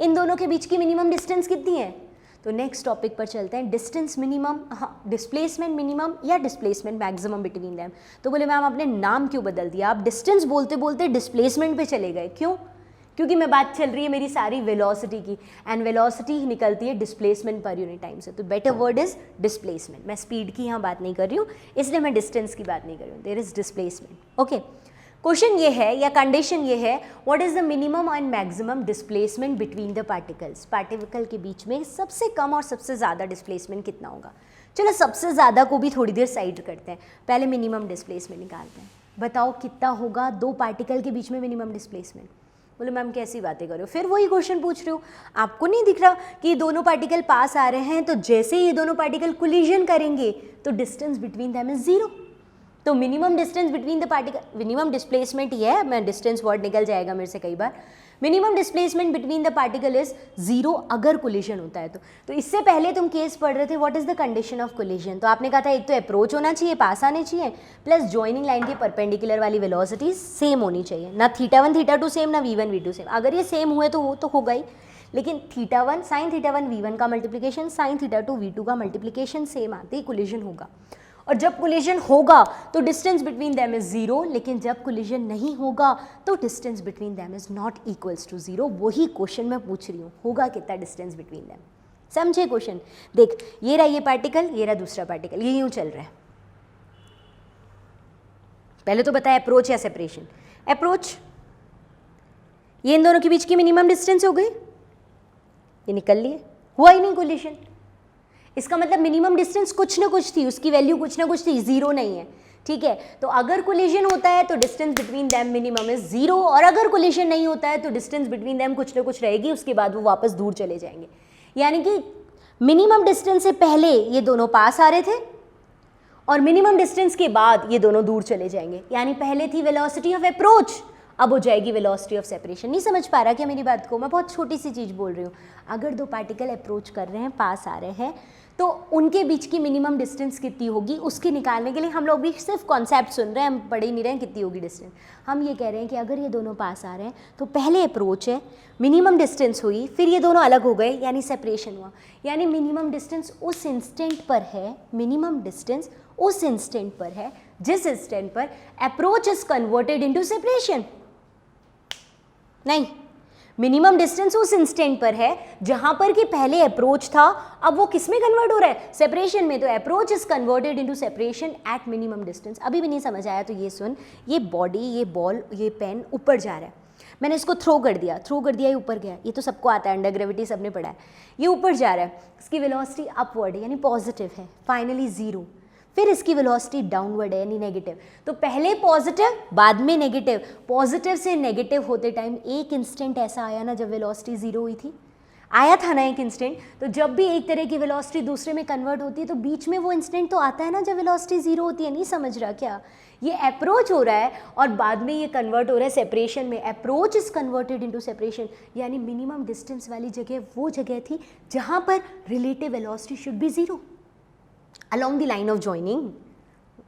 इन दोनों के बीच की मिनिमम डिस्टेंस कितनी है? तो नेक्स्ट टॉपिक पर चलते हैं, डिस्टेंस मिनिमम, हाँ डिस्प्लेसमेंट मिनिमम या डिस्प्लेसमेंट मैक्सिमम बिटवीन देम। तो बोले मैम आपने नाम क्यों बदल दिया, आप डिस्टेंस बोलते बोलते डिस्प्लेसमेंट पे चले गए, क्यों? क्योंकि मैं बात चल रही है मेरी सारी वेलोसिटी की, एंड वेलोसिटी निकलती है डिस्प्लेसमेंट पर यूनिट टाइम से, तो बेटर वर्ड इज डिस्प्लेसमेंट। मैं स्पीड की यहाँ बात नहीं कर रही हूँ, इसलिए मैं डिस्टेंस की बात नहीं कर रही हूँ, there is displacement. Okay, question ये है या कंडीशन ये है, what is the minimum and maximum displacement between the particles. Particle के बीच में सबसे कम और सबसे ज़्यादा डिस्प्लेसमेंट कितना होगा। चलो सबसे ज़्यादा को भी थोड़ी देर साइड करते हैं, पहले मिनिमम डिस्प्लेसमेंट निकालते हैं। बताओ कितना होगा दो पार्टिकल के बीच में मिनिमम डिस्प्लेसमेंट। बोले मैम कैसी बातें कर रहे हो, फिर वही क्वेश्चन पूछ रहे हो। आपको नहीं दिख रहा कि ये दोनों पार्टिकल पास आ रहे हैं, तो जैसे ये दोनों पार्टिकल कोलिजन करेंगे तो distance between them is zero. तो minimum distance between the particle, minimum displacement ही है, मैं डिस्टेंस वर्ड निकल जाएगा मेरे से कई बार। Minimum displacement between the particle is zero अगर कोलिजन होता है तो इससे पहले तुम केस पढ़ रहे थे what is the condition of collision, तो आपने कहा था एक तो अप्रोच होना चाहिए, पास आने चाहिए, प्लस जॉइनिंग लाइन के परपेंडिकुलर वाली वेलोसिटी सेम होनी चाहिए, ना θ1 θ2 सेम, ना v1 v2 सेम। अगर ये सेम हुए तो वो तो होगा ही, लेकिन θ1 sin θ1 v1 का मल्टीप्लिकेशन sin θ2 v2 का मल्टीप्लिकेशन सेम आते ही कोलिजन होगा। और जब कोलिजन होगा तो distance between them is zero, लेकिन जब कोलिजन नहीं होगा तो distance between them is not equals to zero. वही क्वेश्चन मैं पूछ रही हूँ, होगा कितना डिस्टेंस बिटवीन देम। समझे क्वेश्चन। देख ये रहा ये पार्टिकल, ये रहा दूसरा पार्टिकल, ये यूं चल रहा है। पहले तो बताया अप्रोच या सेपरेशन। अप्रोच, ये इन दोनों के बीच की मिनिमम डिस्टेंस हो गई, ये निकल लिए, हुआ ही नहीं कोलिजन। इसका मतलब मिनिमम डिस्टेंस कुछ ना कुछ थी, उसकी वैल्यू कुछ ना कुछ थी, जीरो नहीं है। ठीक है, तो अगर कोलिजन होता है तो distance between them minimum is zero, और अगर कोलिजन नहीं होता है तो डिस्टेंस बिटवीन देम कुछ ना कुछ रहेगी, उसके बाद वो वापस दूर चले जाएंगे। यानी कि मिनिमम डिस्टेंस से पहले ये दोनों पास आ रहे थे और मिनिमम डिस्टेंस के बाद ये दोनों दूर चले जाएंगे। यानी पहले थी वेलोसिटी ऑफ अप्रोच, अब हो जाएगी वेलोसिटी ऑफ सेपरेशन। नहीं समझ पा रहा क्या मेरी बात को? मैं बहुत छोटी सी चीज़ बोल रही हूँ। अगर दो पार्टिकल अप्रोच कर रहे हैं, पास आ रहे हैं, तो उनके बीच की मिनिमम डिस्टेंस कितनी होगी उसके निकालने के लिए हम लोग भी सिर्फ कॉन्सेप्ट सुन रहे हैं, हम पढ़ ही नहीं रहे हैं कितनी होगी डिस्टेंस। हम ये कह रहे हैं कि अगर ये दोनों पास आ रहे हैं तो पहले अप्रोच है, मिनिमम डिस्टेंस हुई, फिर ये दोनों अलग हो गए यानी सेपरेशन हुआ। यानी मिनिमम डिस्टेंस उस इंस्टेंट पर है, मिनिमम डिस्टेंस उस इंस्टेंट पर है जिस इंस्टेंट पर approach is converted into separation. नहीं, मिनिमम डिस्टेंस उस इंस्टेंट पर है जहां पर कि पहले अप्रोच था, अब वो किस में कन्वर्ट हो रहा है? सेपरेशन में। तो approach is converted into separation at minimum distance. अभी भी नहीं समझ आया तो ये सुन, ये बॉडी, ये बॉल, ये पेन ऊपर जा रहा है, मैंने इसको थ्रो कर दिया ये ऊपर गया, ये तो सबको आता है, अंडर ग्रेविटी सबने पढ़ा है। ये ऊपर जा रहा है, इसकी वेलोसिटी अपवर्ड है यानी पॉजिटिव है, फाइनली जीरो। फिर इसकी वेलोसिटी डाउनवर्ड है यानी नेगेटिव। तो पहले पॉजिटिव बाद में नेगेटिव, पॉजिटिव से नेगेटिव होते टाइम एक इंस्टेंट ऐसा आया ना जब वेलोसिटी जीरो हुई थी, आया था ना एक इंस्टेंट। तो जब भी एक तरह की वेलोसिटी दूसरे में कन्वर्ट होती है तो बीच में वो इंस्टेंट तो आता है ना जब वेलोसिटी जीरो होती है। नहीं समझ रहा क्या? ये अप्रोच हो रहा है और बाद में ये कन्वर्ट हो रहा है सेपरेशन में। Approach is converted into separation, यानी मिनिमम डिस्टेंस वाली जगह वो जगह थी जहाँ पर relative velocity should be zero along the line of joining।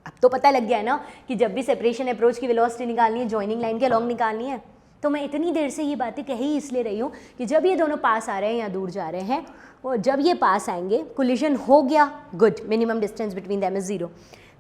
अब तो पता लग गया है ना कि जब भी सेपरेशन अप्रोच की वेलोसिटी निकालनी है, जॉइनिंग लाइन के अलॉन्ग निकालनी है। तो मैं इतनी देर से ये बातें कही इसलिए रही हूँ कि जब ये दोनों पास आ रहे हैं या दूर जा रहे हैं, और जब ये पास आएंगे, कोलिजन हो गया, good, minimum distance between them is zero.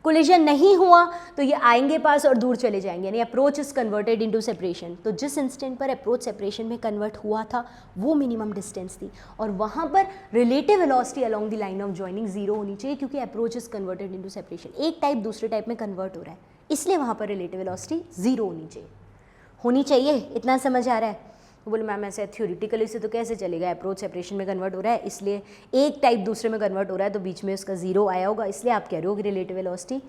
Collision नहीं हुआ तो ये आएंगे पास और दूर चले जाएंगे, यानी approach is converted into separation. तो जिस इंस्टेंट पर अप्रोच सेपरेशन में कन्वर्ट हुआ था वो मिनिमम डिस्टेंस थी, और वहाँ पर relative velocity along the line of joining zero होनी चाहिए, क्योंकि approach is converted into separation. एक टाइप दूसरे टाइप में कन्वर्ट हो रहा है, इसलिए वहाँ पर रिलेटिव वेलोसिटी जीरो होनी चाहिए। इतना समझ आ रहा है? तो बोले मैम ऐसे थ्योरेटिकली से तो कैसे चलेगा, अप्रोच सेपरेशन में कन्वर्ट हो रहा है, इसलिए एक टाइप दूसरे में कन्वर्ट हो रहा है तो बीच में उसका जीरो आया होगा, इसलिए आप कह रहे हो कि रिलेटिव वेलोसिटी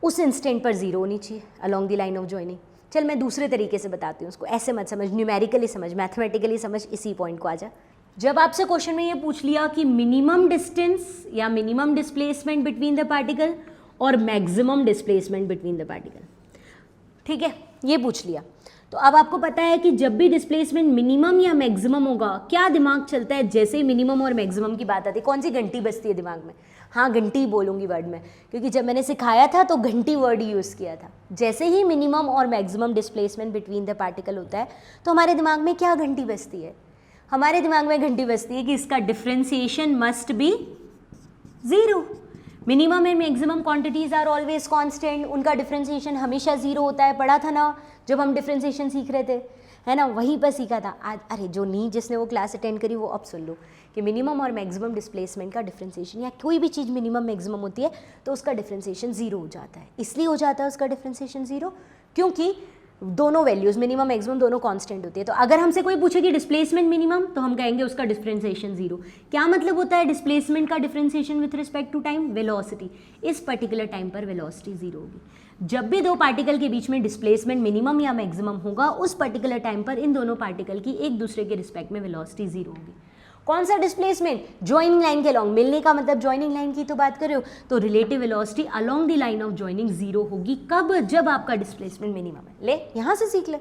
उस इंस्टेंट पर जीरो होनी चाहिए along the line of joining. चल मैं दूसरे तरीके से बताती हूँ उसको, ऐसे मत समझ, न्यूमेरिकली समझ, मैथमेटिकली समझ, इसी पॉइंट को आ जा। जब आपसे क्वेश्चन में ये पूछ लिया कि मिनिमम डिस्टेंस या minimum displacement between the particle और maximum displacement between the particle, ठीक है, ये पूछ लिया, तो अब आपको पता है कि जब भी डिस्प्लेसमेंट मिनिमम या मैक्सिमम होगा, क्या दिमाग चलता है जैसे ही मिनिमम और मैक्सिमम की बात आती है? कौन सी घंटी बजती है दिमाग में? हाँ, घंटी बोलूँगी वर्ड में, क्योंकि जब मैंने सिखाया था तो घंटी वर्ड यूज़ किया था। जैसे ही मिनिमम और maximum displacement between the particle होता है तो हमारे दिमाग में क्या घंटी बजती है? हमारे दिमाग में घंटी बजती है कि इसका differentiation must be zero. Minimum and maximum quantities are always constant, उनका डिफ्रेंसिएशन हमेशा ज़ीरो होता है। पढ़ा था ना जब हम डिफ्रेंसिएशन सीख रहे थे। है ना, वहीं पर सीखा था आज। अरे जो नहीं जिसने वो क्लास अटेंड करी वो अब सुन लो कि मिनिमम और मैक्सिमम डिस्प्लेसमेंट का डिफरेंशिएशन, या कोई भी चीज़ मिनिमम मैक्सिमम होती है तो उसका डिफरेंशिएशन ज़ीरो हो जाता है। इसलिए हो जाता है उसका डिफरेंशिएशन ज़ीरो क्योंकि दोनों वैल्यूज़ मिनिमम मैक्सिमम दोनों कांस्टेंट होती है। तो अगर हमसे कोई पूछे कि डिस्प्लेसमेंट मिनिमम, तो हम कहेंगे उसका डिफरेंशिएशन जीरो। क्या मतलब होता है डिस्प्लेसमेंट का differentiation with respect to time? Velocity. इस पर्टिकुलर टाइम पर वेलोसिटी जीरो होगी। जब भी दो पार्टिकल के बीच में डिस्प्लेसमेंट मिनिमम या मैक्सिमम होगा, उस पर्टिकुलर टाइम पर इन दोनों पार्टिकल की एक दूसरे के रिस्पेक्ट में वेलोसिटी जीरो होगी। कौन सा डिस्प्लेसमेंट? जॉइनिंग लाइन के अलॉन्ग। मिलने का मतलब जॉइनिंग लाइन की तो बात कर रहे हो, तो relative velocity along the line of joining zero होगी। कब? जब आपका डिस्प्लेसमेंट मिनिमम है। ले यहां से सीख ले।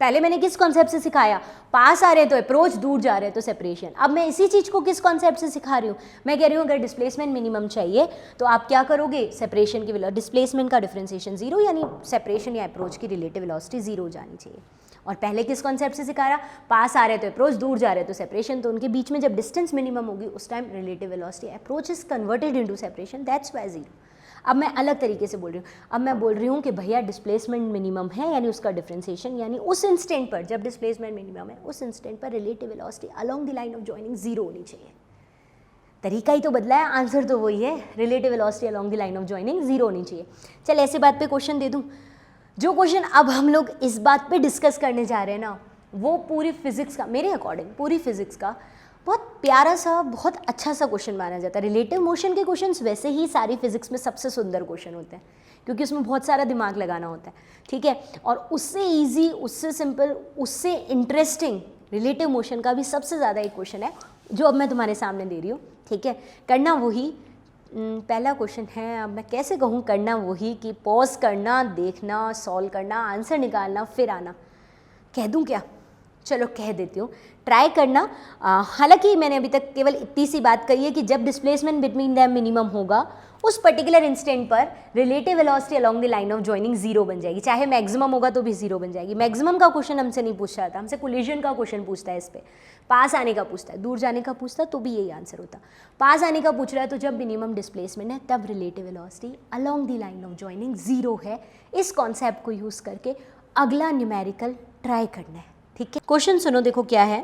पहले मैंने किस कॉन्सेप्ट से सिखाया? पास आ रहे तो अप्रोच, दूर जा रहे तो सेपरेशन। अब मैं इसी चीज को किस कॉन्सेप्ट से सिखा रही हूँ? मैं कह रही हूँ अगर डिस्प्लेसमेंट मिनिमम चाहिए तो आप क्या करोगे? सेपरेशन की डिस्प्लेसमेंट का डिफरेंशिएशन जीरो, यानी सेपरेशन या अप्रोच की रिलेटिव वेलोसिटी जीरो हो जानी चाहिए। और पहले किस कॉन्सेप्ट से सिखा रहा? पास आ रहे तो अप्रोच, दूर जा रहे तो सेपरेशन। तो उनके बीच में जब डिस्टेंस मिनिमम होगी उस time relative velocity approach is converted into separation, that's why zero. अब मैं अलग तरीके से बोल रही हूँ। अब मैं बोल रही हूँ कि भैया डिस्प्लेसमेंट मिनिमम है, यानी उसका डिफरेंशिएशन, यानी उस इंस्टेंट पर जब डिस्प्लेसमेंट मिनिमम है उस इंस्टेंट पर relative velocity along the line of joining zero होनी चाहिए। तरीका ही तो बदला है, आंसर तो वही है। Relative velocity along the line of joining zero होनी चाहिए। चल ऐसे बात पे क्वेश्चन दे दूं। जो क्वेश्चन अब हम लोग इस बात पे डिस्कस करने जा रहे हैं ना, वो पूरी फिजिक्स का, मेरे अकॉर्डिंग पूरी फिजिक्स का बहुत प्यारा सा, बहुत अच्छा सा क्वेश्चन माना जाता है। रिलेटिव मोशन के क्वेश्चंस वैसे ही सारी फिजिक्स में सबसे सुंदर क्वेश्चन होते हैं क्योंकि उसमें बहुत सारा दिमाग लगाना होता है, ठीक है। और उससे ईजी, उससे सिंपल, उससे इंटरेस्टिंग रिलेटिव मोशन का भी सबसे ज़्यादा एक क्वेश्चन है जो अब मैं तुम्हारे सामने दे रही हूँ, ठीक है। करना वही पहला क्वेश्चन है। अब मैं कैसे कहूँ करना वही कि पॉज करना, देखना, सॉल्व करना, आंसर निकालना, फिर आना। कह दूँ क्या? चलो कह देती हूँ, ट्राई करना। हालांकि मैंने अभी तक केवल इतनी सी बात कही है कि जब डिस्प्लेसमेंट बिटवीन दैम मिनिमम होगा उस पर्टिकुलर इंस्टेंट पर relative velocity along the line of joining zero बन जाएगी। चाहे मैक्सिमम होगा तो भी जीरो बन जाएगी। मैक्सिमम का क्वेश्चन हमसे नहीं पूछ रहा था, हमसे कोलिजन का क्वेश्चन पूछता है, इस पर पास आने का पूछता है, दूर जाने का पूछता तो भी यही आंसर होता। पास आने का पूछ रहा है तो जब मिनिमम डिस्प्लेसमेंट है तब relative velocity along the line of joining zero है। इस कॉन्सेप्ट को यूज करके अगला न्यूमेरिकल ट्राई करना है, ठीक है। क्वेश्चन सुनो, देखो क्या है।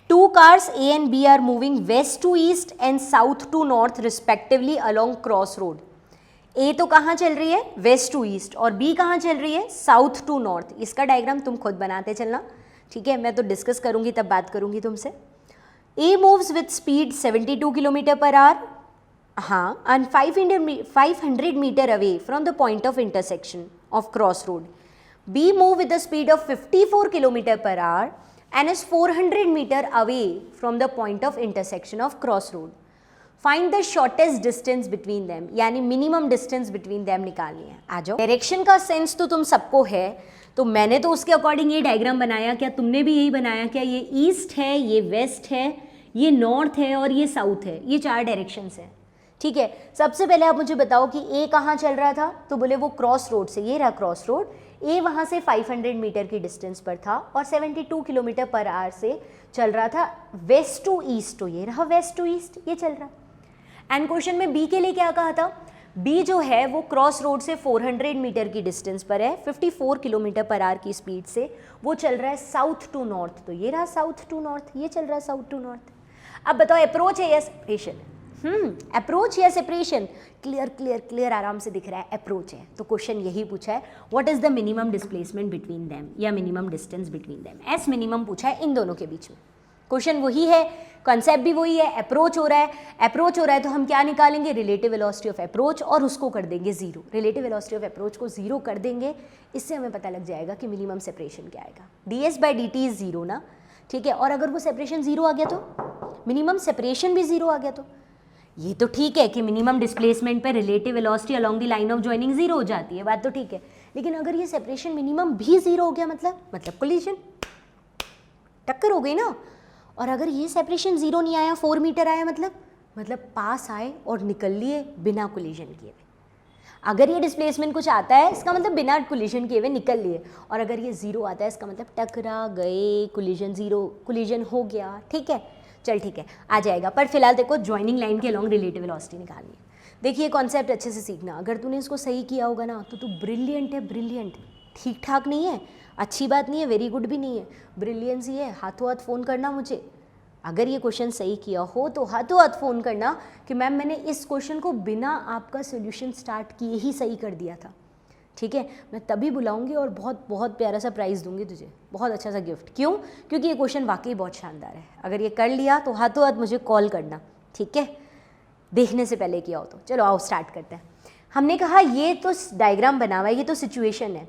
Two cars A and B are moving west to east and south to north respectively along cross road. A तो कहाँ चल रही है? West to east. और B कहाँ चल रही है? South to north. इसका डायग्राम तुम खुद बनाते चलना, ठीक है। मैं तो डिस्कस करूंगी तब बात करूंगी तुमसे। A moves with speed 72 kilometre per hour, हाँ, and 500 metre away from the point of intersection of cross road. B move with the speed of 54 kilometre per our and is 400 meter away from the point of intersection of cross road. Find the shortest distance between them, यानी minimum distance between them निकालनी है। आ जाओ। डायरेक्शन का सेंस तो तुम सबको है, तो मैंने तो उसके अकॉर्डिंग ये डायग्राम बनाया। क्या तुमने भी यही बनाया? क्या ये ईस्ट है, ये वेस्ट है, ये नॉर्थ है और ये साउथ है। ये चार डायरेक्शंस हैं, ठीक है। सबसे पहले आप मुझे बताओ कि ए कहाँ चल रहा था? तो बोले वो क्रॉस रोड से, ये रहा क्रॉस रोड। ए वहाँ से 500 मीटर की डिस्टेंस पर था और 72 किलोमीटर पर आवर से चल रहा था वेस्ट टू ईस्ट। तो ये रहा वेस्ट टू ईस्ट, ये चल रहा। एंड क्वेश्चन में बी के लिए क्या कहा था? बी जो है वो क्रॉस रोड से 400 मीटर की डिस्टेंस पर है, 54 किलोमीटर पर आवर की स्पीड से वो चल रहा है साउथ टू नॉर्थ। तो ये रहा साउथ टू नॉर्थ, ये चल रहा है साउथ टू नॉर्थ। अब बताओ अप्रोच है या सेपरेशन? अप्रोच या सेपरेशन? क्लियर क्लियर क्लियर, आराम से दिख रहा है अप्रोच है। तो क्वेश्चन यही पूछा है, what is the minimum displacement between them या मिनिमम डिस्टेंस बिटवीन देम। एस मिनिमम पूछा है इन दोनों के बीच में। क्वेश्चन वही है, कॉन्सेप्ट भी वही है। अप्रोच हो रहा है, अप्रोच हो रहा है तो हम क्या निकालेंगे? रिलेटिव वेलोसिटी ऑफ अप्रोच, और उसको कर देंगे zero. Relative velocity of approach को जीरो कर देंगे, इससे हमें पता लग जाएगा कि मिनिमम सेपरेशन क्या आएगा। ds/dt इज जीरो ना, ठीक है। और अगर वो सेपरेशन जीरो आ गया तो मिनिमम सेपरेशन भी जीरो आ गया तो ये तो ठीक है कि मिनिमम डिस्प्लेसमेंट पे relative velocity along the line of joining zero हो जाती है, बात तो ठीक है। लेकिन अगर ये सेपरेशन मिनिमम भी जीरो हो गया मतलब कोलिजन, टक्कर हो गई ना। और अगर ये सेपरेशन जीरो नहीं आया, 4 मीटर आया, मतलब पास आए और निकल लिए बिना कोलिजन किए हुए। अगर ये डिस्प्लेसमेंट कुछ आता है इसका मतलब बिना कोलिजन किए हुए निकल लिए, और अगर ये जीरो आता है इसका मतलब टकरा गए, कोलिजन जीरो, कोलिजन हो गया, ठीक है। चल ठीक है, आ जाएगा। पर फिलहाल देखो ज्वाइनिंग लाइन के अलॉन्ग रिलेटिव वेलोसिटी निकालनी है। देखिए कॉन्सेप्ट अच्छे से सीखना, अगर तूने इसको सही किया होगा ना तो तू ब्रिलियंट है, ब्रिलियंट। ठीक ठाक नहीं है, अच्छी बात नहीं है, वेरी गुड भी नहीं है, ब्रिलियंस ही है। हाथों हाथ फ़ोन करना मुझे, अगर ये क्वेश्चन सही किया हो तो हाथों हाथ फ़ोन करना कि मैम मैंने इस क्वेश्चन को बिना आपका सोल्यूशन स्टार्ट किए ही सही कर दिया था, ठीक है, मैं तभी बुलाऊंगी और बहुत बहुत प्यारा सा प्राइज़ दूंगी तुझे, बहुत अच्छा सा गिफ्ट। क्यों? क्योंकि ये क्वेश्चन वाकई बहुत शानदार है। अगर ये कर लिया तो हाथों हाथ मुझे कॉल करना, ठीक है, देखने से पहले किया हो तो। चलो आओ स्टार्ट करते हैं। हमने कहा ये तो डायग्राम बना हुआ है, ये तो सिचुएशन है,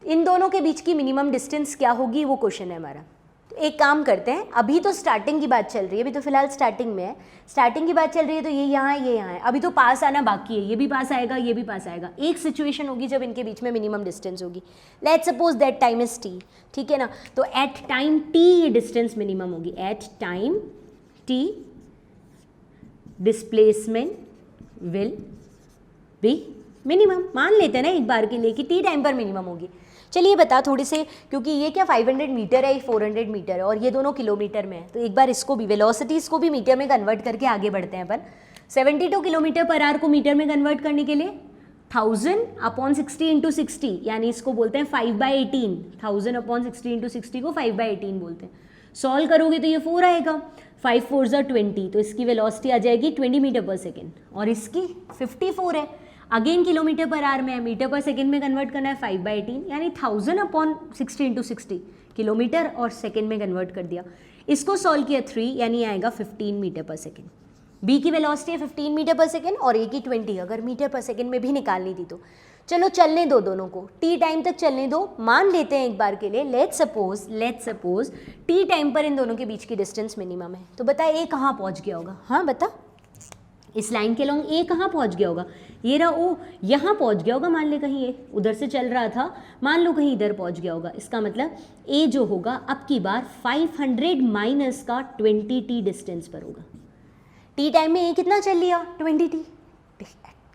इन दोनों के बीच की मिनिमम डिस्टेंस क्या होगी वो क्वेश्चन है हमारा। तो एक काम करते हैं, अभी तो स्टार्टिंग की बात चल रही है, अभी तो फिलहाल स्टार्टिंग में है, स्टार्टिंग की बात चल रही है, तो ये यहाँ है, ये यहाँ है, अभी तो पास आना बाकी है, ये भी पास आएगा, ये भी पास आएगा। एक सिचुएशन होगी जब इनके बीच में मिनिमम डिस्टेंस होगी, let's suppose that time is T, ठीक है ना, तो एट टाइम टी ये डिस्टेंस मिनिमम होगी, at time T displacement will be minimum. मान लेते हैं ना एक बार के लिए कि टी टाइम पर मिनिमम होगी। चलिए बता थोड़ी से, क्योंकि ये क्या 500 मीटर है, 400 मीटर है और ये दोनों किलोमीटर में है, तो एक बार इसको भी वेलोसिटीज़ को भी मीटर में कन्वर्ट करके आगे बढ़ते हैं अपन। 72 किलोमीटर पर आवर को मीटर में कन्वर्ट करने के लिए 1000/60 × 60, यानी इसको बोलते हैं 5/18, 1000/60 × 60 को 5/18 बोलते हैं। सॉल्व करोगे तो ये 4 आएगा, 5 4 ज़ा 20, तो इसकी वेलोसिटी आ जाएगी 20 मीटर पर सेकेंड और इसकी 54 है। अगेन किलोमीटर पर आवर में है, मीटर पर सेकेंड में कन्वर्ट करना है 5/18, यानी 1000/60 × 60 किलोमीटर और सेकेंड में कन्वर्ट कर दिया। इसको सॉल्व किया 3, यानी आएगा 15 मीटर पर सेकेंड। बी की वेलोसिटी है 15 मीटर पर सेकेंड और ए की 20, अगर मीटर पर सेकेंड में भी निकालनी थी तो चलो चलने दो, दोनों को टी टाइम तक चलने दो। मान लेते हैं एक बार के लिए, लेट्स सपोज टी टाइम पर इन दोनों के बीच की डिस्टेंस मिनिमम है। तो बता ए कहाँ पहुँच गया होगा? हाँ बता, इस लाइन के लॉन्ग ए कहाँ पहुँच गया होगा? ये रहा ओ, यहाँ पहुँच गया होगा। मान ले कहीं ए उधर से चल रहा था, मान लो कहीं इधर पहुँच गया होगा। इसका मतलब ए जो होगा अब की बार 500 माइनस का 20t डिस्टेंस पर होगा। टी टाइम में ए कितना चल लिया? 20t।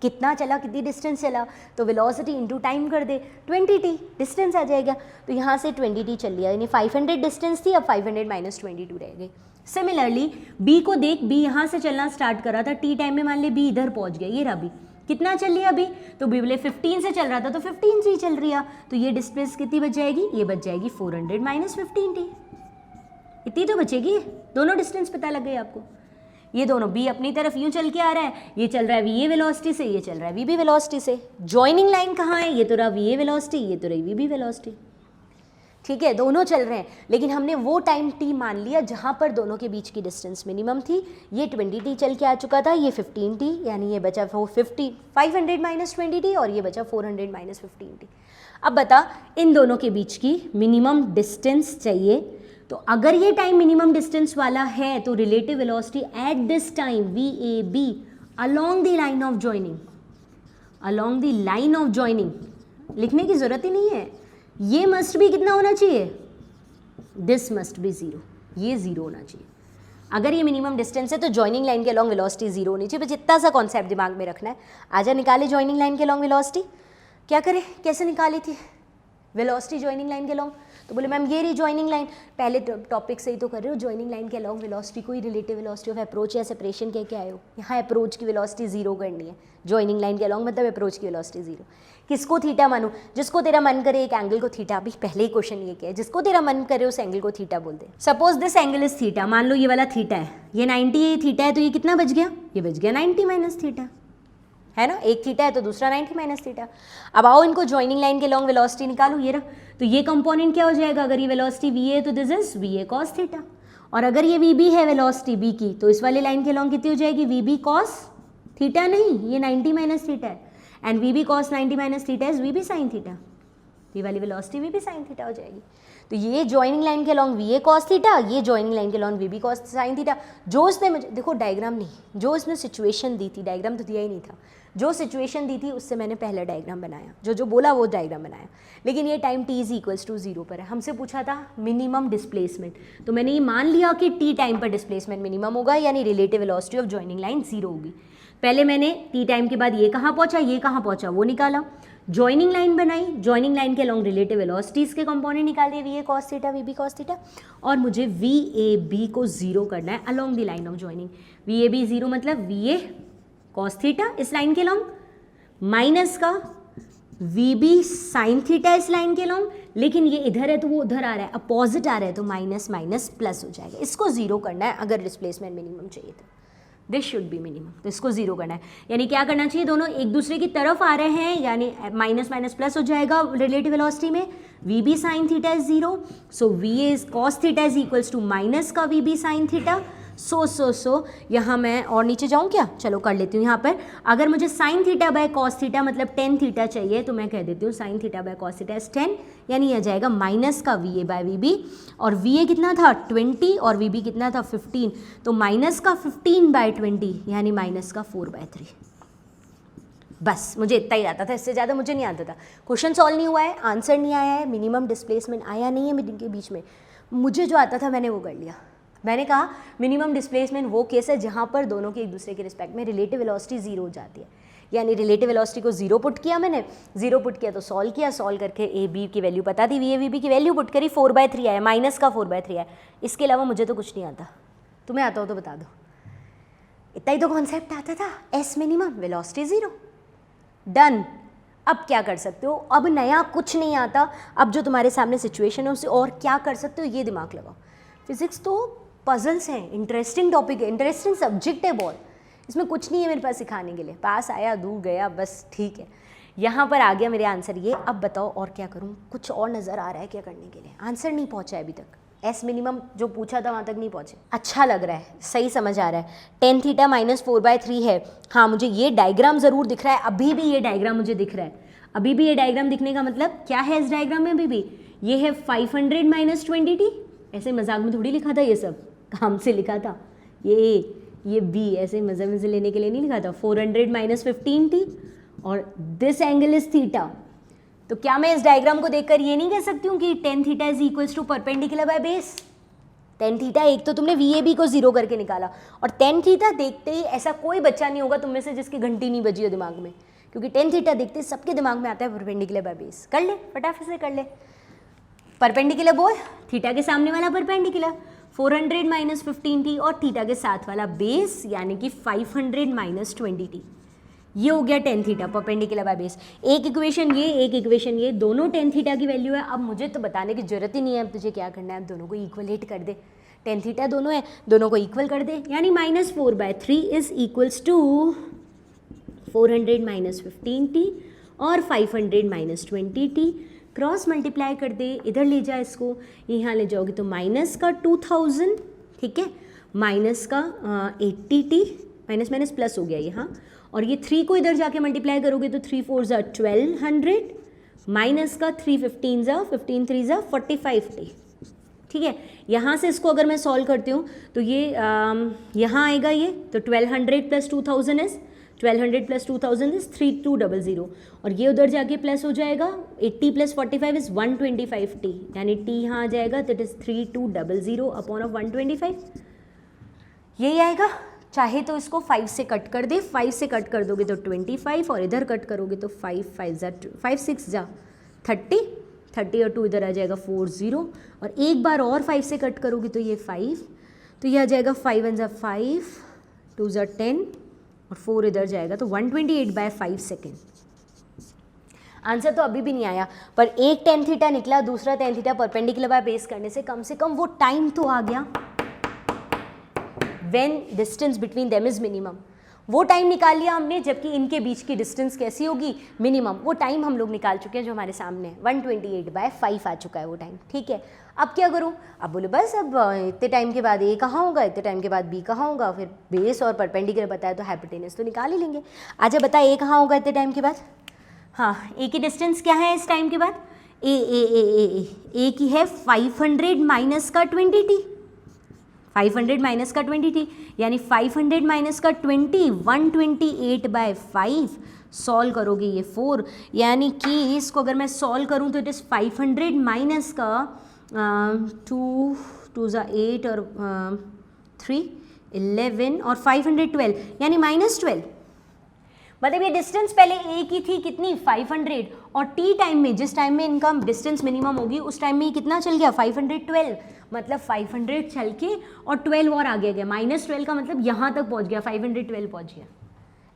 कितना चला, कितनी डिस्टेंस चला, तो वेलोसिटी इंटू टाइम कर दे, 20t डिस्टेंस आ जाएगा। तो यहाँ से 20t चल लिया, यानी 500 डिस्टेंस थी, अब 500 माइनस 22 रह गई। सिमिलरली बी को देख, बी यहाँ से चलना स्टार्ट करा था टी टाइम में, मान ले बी इधर पहुँच गया, ये रहा बी, कितना चल लिया अभी? तो बी बोले 15 से चल रहा था, तो 15 से ही चल रही है, तो ये डिस्टेंस कितनी बच जाएगी? ये बच जाएगी 400 माइनस 15t, इतनी तो बचेगी। दोनों डिस्टेंस पता लग गई आपको। ये दोनों बी अपनी तरफ यूं चल के आ रहा है, ये चल रहा है वी ए वेलोसिटी से, ये चल रहा है वी बी वेलोसिटी से। जॉइनिंग लाइन कहाँ है? ये तो रहा वी ए वेलोसिटी, ये तो रही वी बी वेलोसिटी, ठीक है, दोनों चल रहे हैं। लेकिन हमने वो टाइम टी मान लिया जहाँ पर दोनों के बीच की डिस्टेंस मिनिमम थी। ये 20t चल के आ चुका था, ये 15t, यानी ये बचा 500 माइनस 20t और ये बचा 400 माइनस 15t। अब बता, इन दोनों के बीच की मिनिमम डिस्टेंस चाहिए, तो अगर ये टाइम मिनिमम डिस्टेंस वाला है तो relative velocity at this time V A B along the line of joining, along the line of joining लिखने की जरूरत ही नहीं है। ये मस्ट भी कितना होना चाहिए? दिस मस्ट बी 0, ये 0 होना चाहिए। अगर ये मिनिमम डिस्टेंस है तो जॉइनिंग लाइन के अलोंग वेलोसिटी 0 होनी चाहिए। बस इतना सा कॉन्सेप्ट दिमाग में रखना है। आजा निकाले जॉइनिंग लाइन के अलोंग वेलोसिटी। क्या करें, कैसे निकाली थी वेलोसिटी जॉइनिंग लाइन के अलोंग? तो बोले मैम ये रही जॉइनिंग लाइन, पहले टॉपिक से ही तो कर रहे हो, जॉइनिंग लाइन के अलोंग वेलोसिटी को ही रिलेटिव वेलोसिटी ऑफ अप्रोच या सेपरेशन कह के आए हो। यहाँ अप्रोच की वेलोसिटी 0 करनी है, जॉइनिंग लाइन के अलोंग मतलब अप्रोच की वेलोसिटी 0। किसको थीटा मानूं? जिसको तेरा मन करे, एक एंगल को थीटा, अभी पहले ही क्वेश्चन ये क्या है, जिसको तेरा मन करे उस एंगल को थीटा बोल दे। Suppose this angle is theta, मान लो ये वाला थीटा है, ये 90 है, ये थीटा है, तो ये कितना बच गया? ये बच गया 90 माइनस थीटा, है ना, एक थीटा है तो दूसरा 90 माइनस थीटा। अब आओ इनको जॉइनिंग लाइन के लॉन्ग वेलोसिटी निकालो, ये रहा। तो ये कंपोनेंट क्या हो जाएगा? अगर ये वेलोसिटी वी है तो this is we A cos theta, और अगर ये वी बी है वेलोसिटी बी की, तो इस वाले लाइन के लॉन्ग कितनी हो जाएगी? वी बी कॉस थीटा, नहीं ये 90 माइनस थीटा है, and V B cos 90 minus theta is V B sine theta, ये वाली velocity V B sine theta हो जाएगी। तो ये जॉइनिंग लाइन के along V A cos theta, ये जॉइनिंग लाइन के along V B cos sine theta. जो इसने मुझे, देखो डायग्राम नहीं, जो इसने सिचुएशन दी थी, डायग्राम तो दिया ही नहीं था, जो सिचुएशन दी थी उससे मैंने पहला डायग्राम बनाया, जो बोला वो डायग्राम बनाया। लेकिन ये time t is equals to 0 पर है। हमसे पूछा था मिनिमम डिस्प्लेसमेंट, तो मैंने ये मान लिया कि t टाइम पर डिस्प्लेसमेंट मिनिमम होगा, यानी relative velocity of joining line 0 होगी। पहले मैंने t टाइम के बाद ये कहाँ पहुँचा, ये कहाँ पहुँचा, वो निकाला, जॉइनिंग लाइन बनाई, जॉइनिंग लाइन के अलॉन्ग रिलेटिव वेलोसिटीज़ के कंपोनेंट निकाल दिए, V A cos theta, V B cos theta, और मुझे वी ए बी को 0 करना है along the line of joining. V A B 0 मतलब वी ए कॉस थीटा इस लाइन के अलॉन्ग, माइनस का वी बी साइन थीटा इस लाइन के लॉन्ग, लेकिन ये इधर है तो वो उधर आ रहा है, अपोजिट आ रहा है तो माइनस माइनस प्लस हो जाएगा। इसको जीरो करना है अगर डिस्प्लेसमेंट मिनिमम चाहिए तो, दिस शुड बी मिनिमम, तो इसको जीरो करना है। यानी क्या करना चाहिए, दोनों एक दूसरे की तरफ आ रहे हैं, यानी माइनस माइनस प्लस हो जाएगा रिलेटिव वेलोसिटी में। V B sine theta is zero, so V is cos theta is equals to minus का V B sine theta. So यहाँ मैं और नीचे जाऊँ क्या, चलो कर लेती हूँ। यहाँ पर अगर मुझे sine theta by cos theta मतलब टेन थीटा चाहिए तो मैं कह देती हूँ sine theta by cos theta is 10, यानी आ जाएगा माइनस का V A by V B, और वी ए कितना था 20 और वी बी कितना था 15, तो माइनस का 15 बाय 20 यानी माइनस का 4/3। बस मुझे इतना ही आता था, इससे ज़्यादा मुझे नहीं आता था। क्वेश्चन सॉल्व नहीं हुआ है, आंसर नहीं आया है, मिनिमम डिस्प्लेसमेंट आया नहीं है मीटिंग के बीच में, मुझे जो आता था मैंने वो कर लिया। मैंने कहा मिनिमम डिस्प्लेसमेंट वो केस है जहाँ पर दोनों के एक दूसरे के रिस्पेक्ट में रिलेटिव वेलोसिटी जीरो हो जाती है, यानी रिलेटिव वेलोसिटी को जीरो पुट किया मैंने, जीरो पुट किया तो सॉल्व किया, सॉल्व करके ए बी की वैल्यू पता थी, वी ए वी बी की वैल्यू पुट करी, 4/3 आया, माइनस का 4/3 आया। इसके अलावा मुझे तो कुछ नहीं आता, तुम्हें आता हो तो बता दो। इतना ही तो कॉन्सेप्ट आता था, S minimum velocity zero, done. अब क्या कर सकते हो, अब नया कुछ नहीं आता, अब जो तुम्हारे सामने सिचुएशन है उसे और क्या कर सकते हो ये दिमाग लगाओ। फिजिक्स तो पजल्स हैं, इंटरेस्टिंग टॉपिक है, इंटरेस्टिंग सब्जेक्ट है बहुत, इसमें कुछ नहीं है मेरे पास सिखाने के लिए, पास आया दूर गया बस ठीक है। यहाँ पर आ गया मेरे आंसर ये, अब बताओ और क्या करूँ, कुछ और नज़र आ रहा है क्या करने के लिए, आंसर नहीं पहुँचा है अभी तक, एस मिनिमम जो पूछा था वहाँ तक नहीं पहुँचे। अच्छा लग रहा है, सही समझ आ रहा है, टेन थीटा माइनस 4/3 है। हाँ मुझे ये डायग्राम ज़रूर दिख रहा है, अभी भी ये डायग्राम मुझे दिख रहा है, अभी भी ये डायग्राम दिखने का मतलब क्या है इस डायग्राम में, अभी भी ये है 500 माइनस 20t, ऐसे मजाक में थोड़ी लिखा था, ये सब काम से लिखा था, ये बी ऐसे मजे मजे लेने के लिए नहीं लिखा था, 400 माइनस 15t और दिस एंगल इज थीटा। तो क्या मैं इस डायग्राम को देखकर ये नहीं कह सकती हूँ कि tan theta is equals to perpendicular by base. Tan theta एक तो तुमने वी ए बी को जीरो करके निकाला, और टेन थीटा देखते ही ऐसा कोई बच्चा नहीं होगा तुम में से जिसकी घंटी नहीं बजी हो दिमाग में, क्योंकि टेन थीटा देखते सबके दिमाग में आता है परपेंडिकुलर बाय बेस। कर ले फटाफट से कर ले, परपेंडिकुलर बोल, थीटा के सामने वाला परपेंडिकुलर 400 माइनस 15t और थीटा के साथ वाला बेस यानी कि 500 माइनस 20t, ये हो गया tan theta perpendicular by base. एक इक्वेशन ये, एक इक्वेशन ये, दोनों टेन थीटा की वैल्यू है। अब मुझे तो बताने की जरूरत ही नहीं है, अब तुझे क्या करना है, अब दोनों को इक्वलेट कर दे, टेन थीटा दोनों है, दोनों को इक्वल कर दे, यानी minus 4/3 is equals to 400 minus 15t और 500 माइनस 20t, क्रॉस मल्टीप्लाई कर दे, इधर ले जा इसको, यहाँ ले जाओगे तो माइनस का 2000, ठीक है, माइनस का 80t, माइनस माइनस प्लस हो गया यहाँ, और ये 3 को इधर जाके मल्टीप्लाई करोगे तो 3 4 ज़ा 1200, माइनस का 3 15 ज़ा 15 3 ज़ा 45t, ठीक है। यहाँ से इसको अगर मैं सॉल्व करती हूँ तो ये यहाँ आएगा ये, तो 1200 प्लस 2000 इज 1200 प्लस 2000 इज 3200, और ये उधर जाके प्लस हो जाएगा, 80 प्लस 45 इज 125t, यानी t यहाँ आ जाएगा तो इट इज़ 3200 अपॉन ऑफ 125, यही आएगा। चाहे तो इसको 5 से कट कर दे, 5 से कट कर दोगे तो 25, और इधर कट करोगे तो 5 6 जा 30 और 2 इधर आ जाएगा 40, और एक बार और 5 से कट करोगे तो ये 5, तो ये आ जाएगा 5 1 ज़ा 5, 2 ज़ा 10 और 4 इधर जाएगा तो 128/5 सेकेंड। आंसर तो अभी भी नहीं आया, पर एक टेन थीटा निकला, दूसरा tan theta perpendicular by base करने से कम वो टाइम तो आ गया, when distance between them is minimum, वो टाइम निकाल लिया हमने, जबकि इनके बीच की डिस्टेंस कैसी होगी, मिनिमम, वो टाइम हम लोग निकाल चुके हैं जो हमारे सामने 128/5 आ चुका है वो टाइम, ठीक है। अब क्या करूँ, अब बोलो बस अब इतने टाइम के बाद ए कहाँ होगा, इतने टाइम के बाद बी कहाँ होगा, फिर बेस और परपेंडिकुलर बताया तो हाइपोटेनस तो निकाल ही लेंगे। अच्छा बता ए कहाँ होगा इतने टाइम के बाद, हाँ ए की डिस्टेंस क्या है इस टाइम के बाद, ए की है 500 माइनस का 20t, 500 माइनस का 20t, यानी 500 माइनस का 20 128/5, सॉल्व करोगे ये 4, यानी कि इसको अगर मैं सॉल्व करूँ तो इट इज़ 500 माइनस का 2 ज़ा 8 और 3 11 और 512, यानी -12। मतलब ये डिस्टेंस पहले ए की थी कितनी 500, और टी टाइम में जिस टाइम में इनका डिस्टेंस मिनिमम होगी उस टाइम में ये कितना चल गया 512, मतलब 500 चल के और 12 और आगे गया, -12 का मतलब यहाँ तक पहुँच गया, 512 पहुँच गया।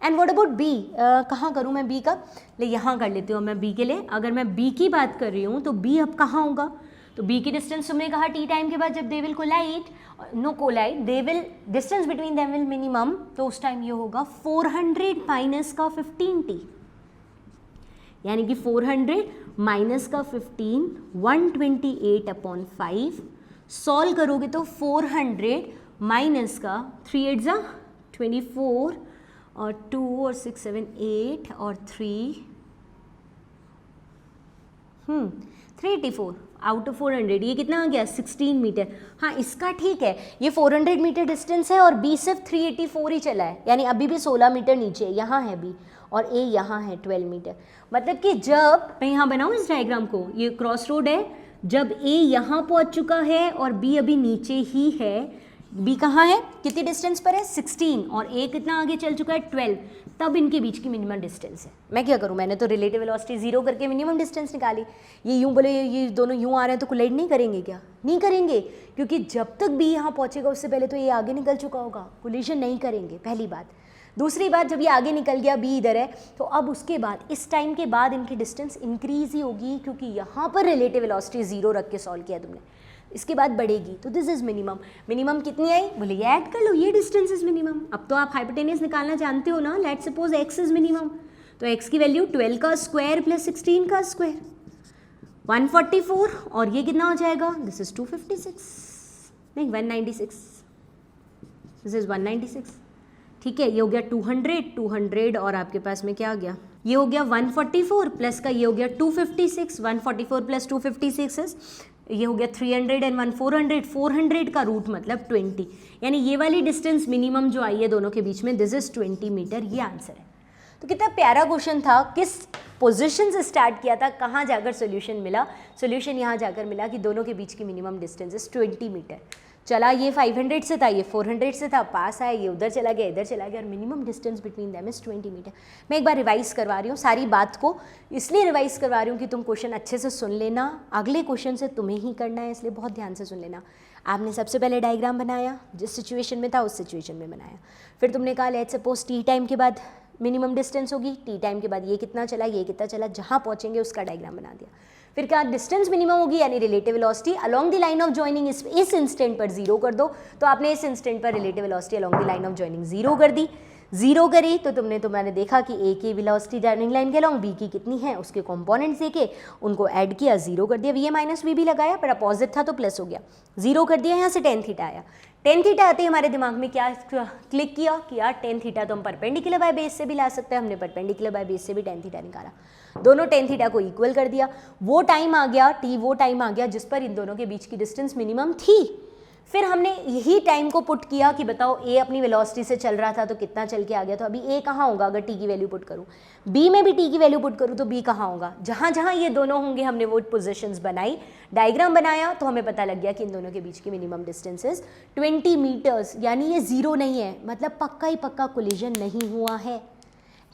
एंड व्हाट अबाउट बी, कहाँ करूँ मैं बी का, ले यहाँ कर लेती हूँ मैं बी के लिए। अगर मैं बी की बात कर रही हूँ तो बी अब कहाँ होगा, तो बी की डिस्टेंस तुमने कहा टी टाइम के बाद जब they will collide, no collide, they will distance between them will minimum, तो उस टाइम ये होगा 400 माइनस का 15t, यानी कि 400 माइनस का 15 128/5। सॉल्व करोगे तो 400 माइनस का 3 8 जा 24 और 2 और 6 7 8 और 3 384 आउट ऑफ 400, ये कितना आ गया 16 मीटर। हाँ इसका ठीक है, ये 400 मीटर डिस्टेंस है और बी सिर्फ 384 ही चला है, यानी अभी भी 16 मीटर नीचे है, यहाँ है बी और ए यहाँ है 12 मीटर। मतलब कि जब मैं यहाँ बनाऊँ इस डायग्राम को, ये क्रॉस रोड है, जब ए यहाँ पहुँच चुका है और बी अभी नीचे ही है, बी कहाँ है, कितनी डिस्टेंस पर है 16 और ए कितना आगे चल चुका है 12, तब इनके बीच की मिनिमम डिस्टेंस है। मैं क्या करूँ, मैंने तो रिलेटिव वेलोसिटी 0 करके मिनिमम डिस्टेंस निकाली। ये यूँ बोले ये दोनों यूँ आ रहे हैं तो कोलाइड नहीं करेंगे क्या, नहीं करेंगे, क्योंकि जब तक बी यहाँ पहुँचेगा उससे पहले तो ये आगे निकल चुका होगा, कोलिजन नहीं करेंगे, पहली बात। दूसरी बात, जब ये आगे निकल गया, बी इधर है, तो अब उसके बाद इस टाइम के बाद इनकी डिस्टेंस इंक्रीज ही होगी, क्योंकि यहाँ पर रिलेटिव वेलोसिटी 0 रख के सॉल्व किया तुमने, इसके बाद बढ़ेगी, तो दिस इज मिनिमम। मिनिमम कितनी आई, बोले ये ऐड कर लो, ये डिस्टेंस इज मिनिमम। अब तो आप हाइपोटेनस निकालना जानते हो ना, let's suppose x is minimum, तो x की वैल्यू 12 का स्क्वायर प्लस 16 का स्क्वायर 144, और ये कितना हो जाएगा, दिस इज 256 नहीं 196, दिस इज 196, ठीक है। ये हो गया 200 और आपके पास में क्या आ गया, ये हो गया 144 प्लस का ये हो गया 256, 144 प्लस 256 इज, ये हो गया 300 एंड 1 400, 400 का रूट मतलब 20, यानी ये वाली डिस्टेंस मिनिमम जो आई है दोनों के बीच में, दिस इज 20 मीटर, ये आंसर है। तो कितना प्यारा क्वेश्चन था, किस पोजीशन से स्टार्ट किया था, कहाँ जाकर सोल्यूशन मिला, सोल्यूशन यहाँ जाकर मिला कि दोनों के बीच की मिनिमम डिस्टेंस इज 20 मीटर। चला ये 500 से था, ये 400 से था, पास आया, ये उधर चला गया, इधर चला गया, और minimum distance between them is 20 metre. मैं एक बार रिवाइज करवा रही हूँ सारी बात को, इसलिए रिवाइज करवा रही हूँ कि तुम क्वेश्चन अच्छे से सुन लेना, अगले क्वेश्चन से तुम्हें ही करना है, इसलिए बहुत ध्यान से सुन लेना। आपने सबसे पहले डायग्राम बनाया, जिस सिचुएशन में था उस सिचुएशन में बनाया, फिर तुमने कहा लेट्स सपोज टी टाइम के बाद मिनिमम डिस्टेंस होगी, टी टाइम के बाद ये कितना चला, ये कितना चला, जहाँ पहुँचेंगे उसका डायग्राम बना दिया। फिर क्या डिस्टेंस मिनिमम होगी, यानी relative velocity along the line of joining इस इंस्टेंट पर 0 कर दो, तो आपने इस इंस्टेंट पर relative velocity along the line of joining 0 कर दी। 0 करी तो तुम्हारे देखा कि ए की वेलोसिटी जॉइनिंग लाइन के अलोंग बी की कितनी है, उसके कंपोनेंट्स देखे, उनको ऐड किया, 0 कर दिया, वी ए माइनस वी भी लगाया, पर अपोजिट था तो प्लस हो गया, 0 कर दिया, यहाँ से tan थीटा आया। tan थीटा आते ही हमारे दिमाग में क्या क्लिक किया कि यार tan थीटा तो हम परपेंडिकुलर बाय बेस से भी ला सकते हैं, हमने परपेंडिकुलर बाय बेस से भी tan थीटा निकाला, दोनों tan थीटा को इक्वल कर दिया। वो टाइम आ गया, t वो टाइम आ गया जिस पर इन दोनों के बीच की डिस्टेंस मिनिमम थी। फिर हमने यही टाइम को पुट किया कि बताओ a अपनी वेलोसिटी से चल रहा था तो कितना चल के आ गया, तो अभी a कहाँ होगा अगर t की वैल्यू पुट करूँ, b में भी t की वैल्यू पुट करूँ तो b कहाँ होगा, जहाँ जहाँ ये दोनों होंगे हमने वो पोजीशंस बनाई, डायग्राम बनाया, तो हमें पता लग गया कि इन दोनों के बीच की मिनिमम डिस्टेंसेस 20 मीटर्स, यानी ये 0 नहीं है, मतलब पक्का ही पक्का कोलिजन नहीं हुआ है।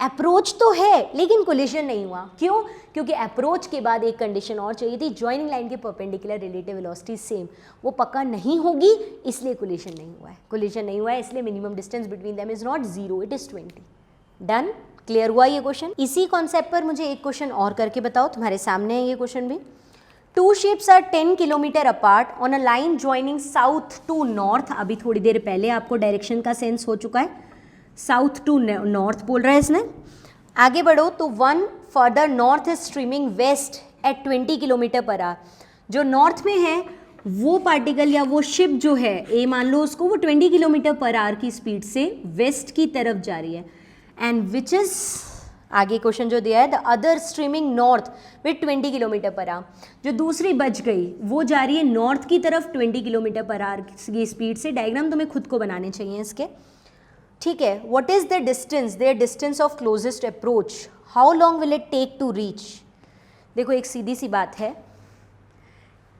अप्रोच तो है लेकिन कोलिजन नहीं हुआ, क्यों, क्योंकि अप्रोच के बाद एक कंडीशन और चाहिए थी, जॉइनिंग लाइन के परपेंडिकुलर रिलेटिव वेलोसिटी सेम, वो पक्का नहीं होगी, इसलिए कोलिजन नहीं हुआ है, कोलिजन नहीं हुआ है, इसलिए minimum distance between them is not 0, it is 20। Done, clear हुआ ये क्वेश्चन। इसी कॉन्सेप्ट पर मुझे एक क्वेश्चन और करके बताओ, तुम्हारे सामने है ये क्वेश्चन भी। 2 ships are 10 kilometre apart on a line joining south to north, अभी थोड़ी देर पहले आपको डायरेक्शन का सेंस हो चुका है, साउथ टू नॉर्थ बोल रहा है इसने। आगे बढ़ो तो one further north is streaming west at 20 kilometre per hour, जो नॉर्थ में है वो पार्टिकल या वो शिप जो है ए मान लो उसको, वो 20 किलोमीटर पर आवर की स्पीड से वेस्ट की तरफ जा रही है, एंड विच इज, आगे क्वेश्चन जो दिया है, the other streaming north with 20 kilometre per hour, जो दूसरी बच गई वो जा रही है नॉर्थ की तरफ 20 किलोमीटर पर आवर की स्पीड से। डायग्राम तुम्हें खुद को बनाने चाहिए इसके, ठीक है। What is the distance, there distance of closest approach, how long will it take to reach. देखो एक सीधी सी बात है,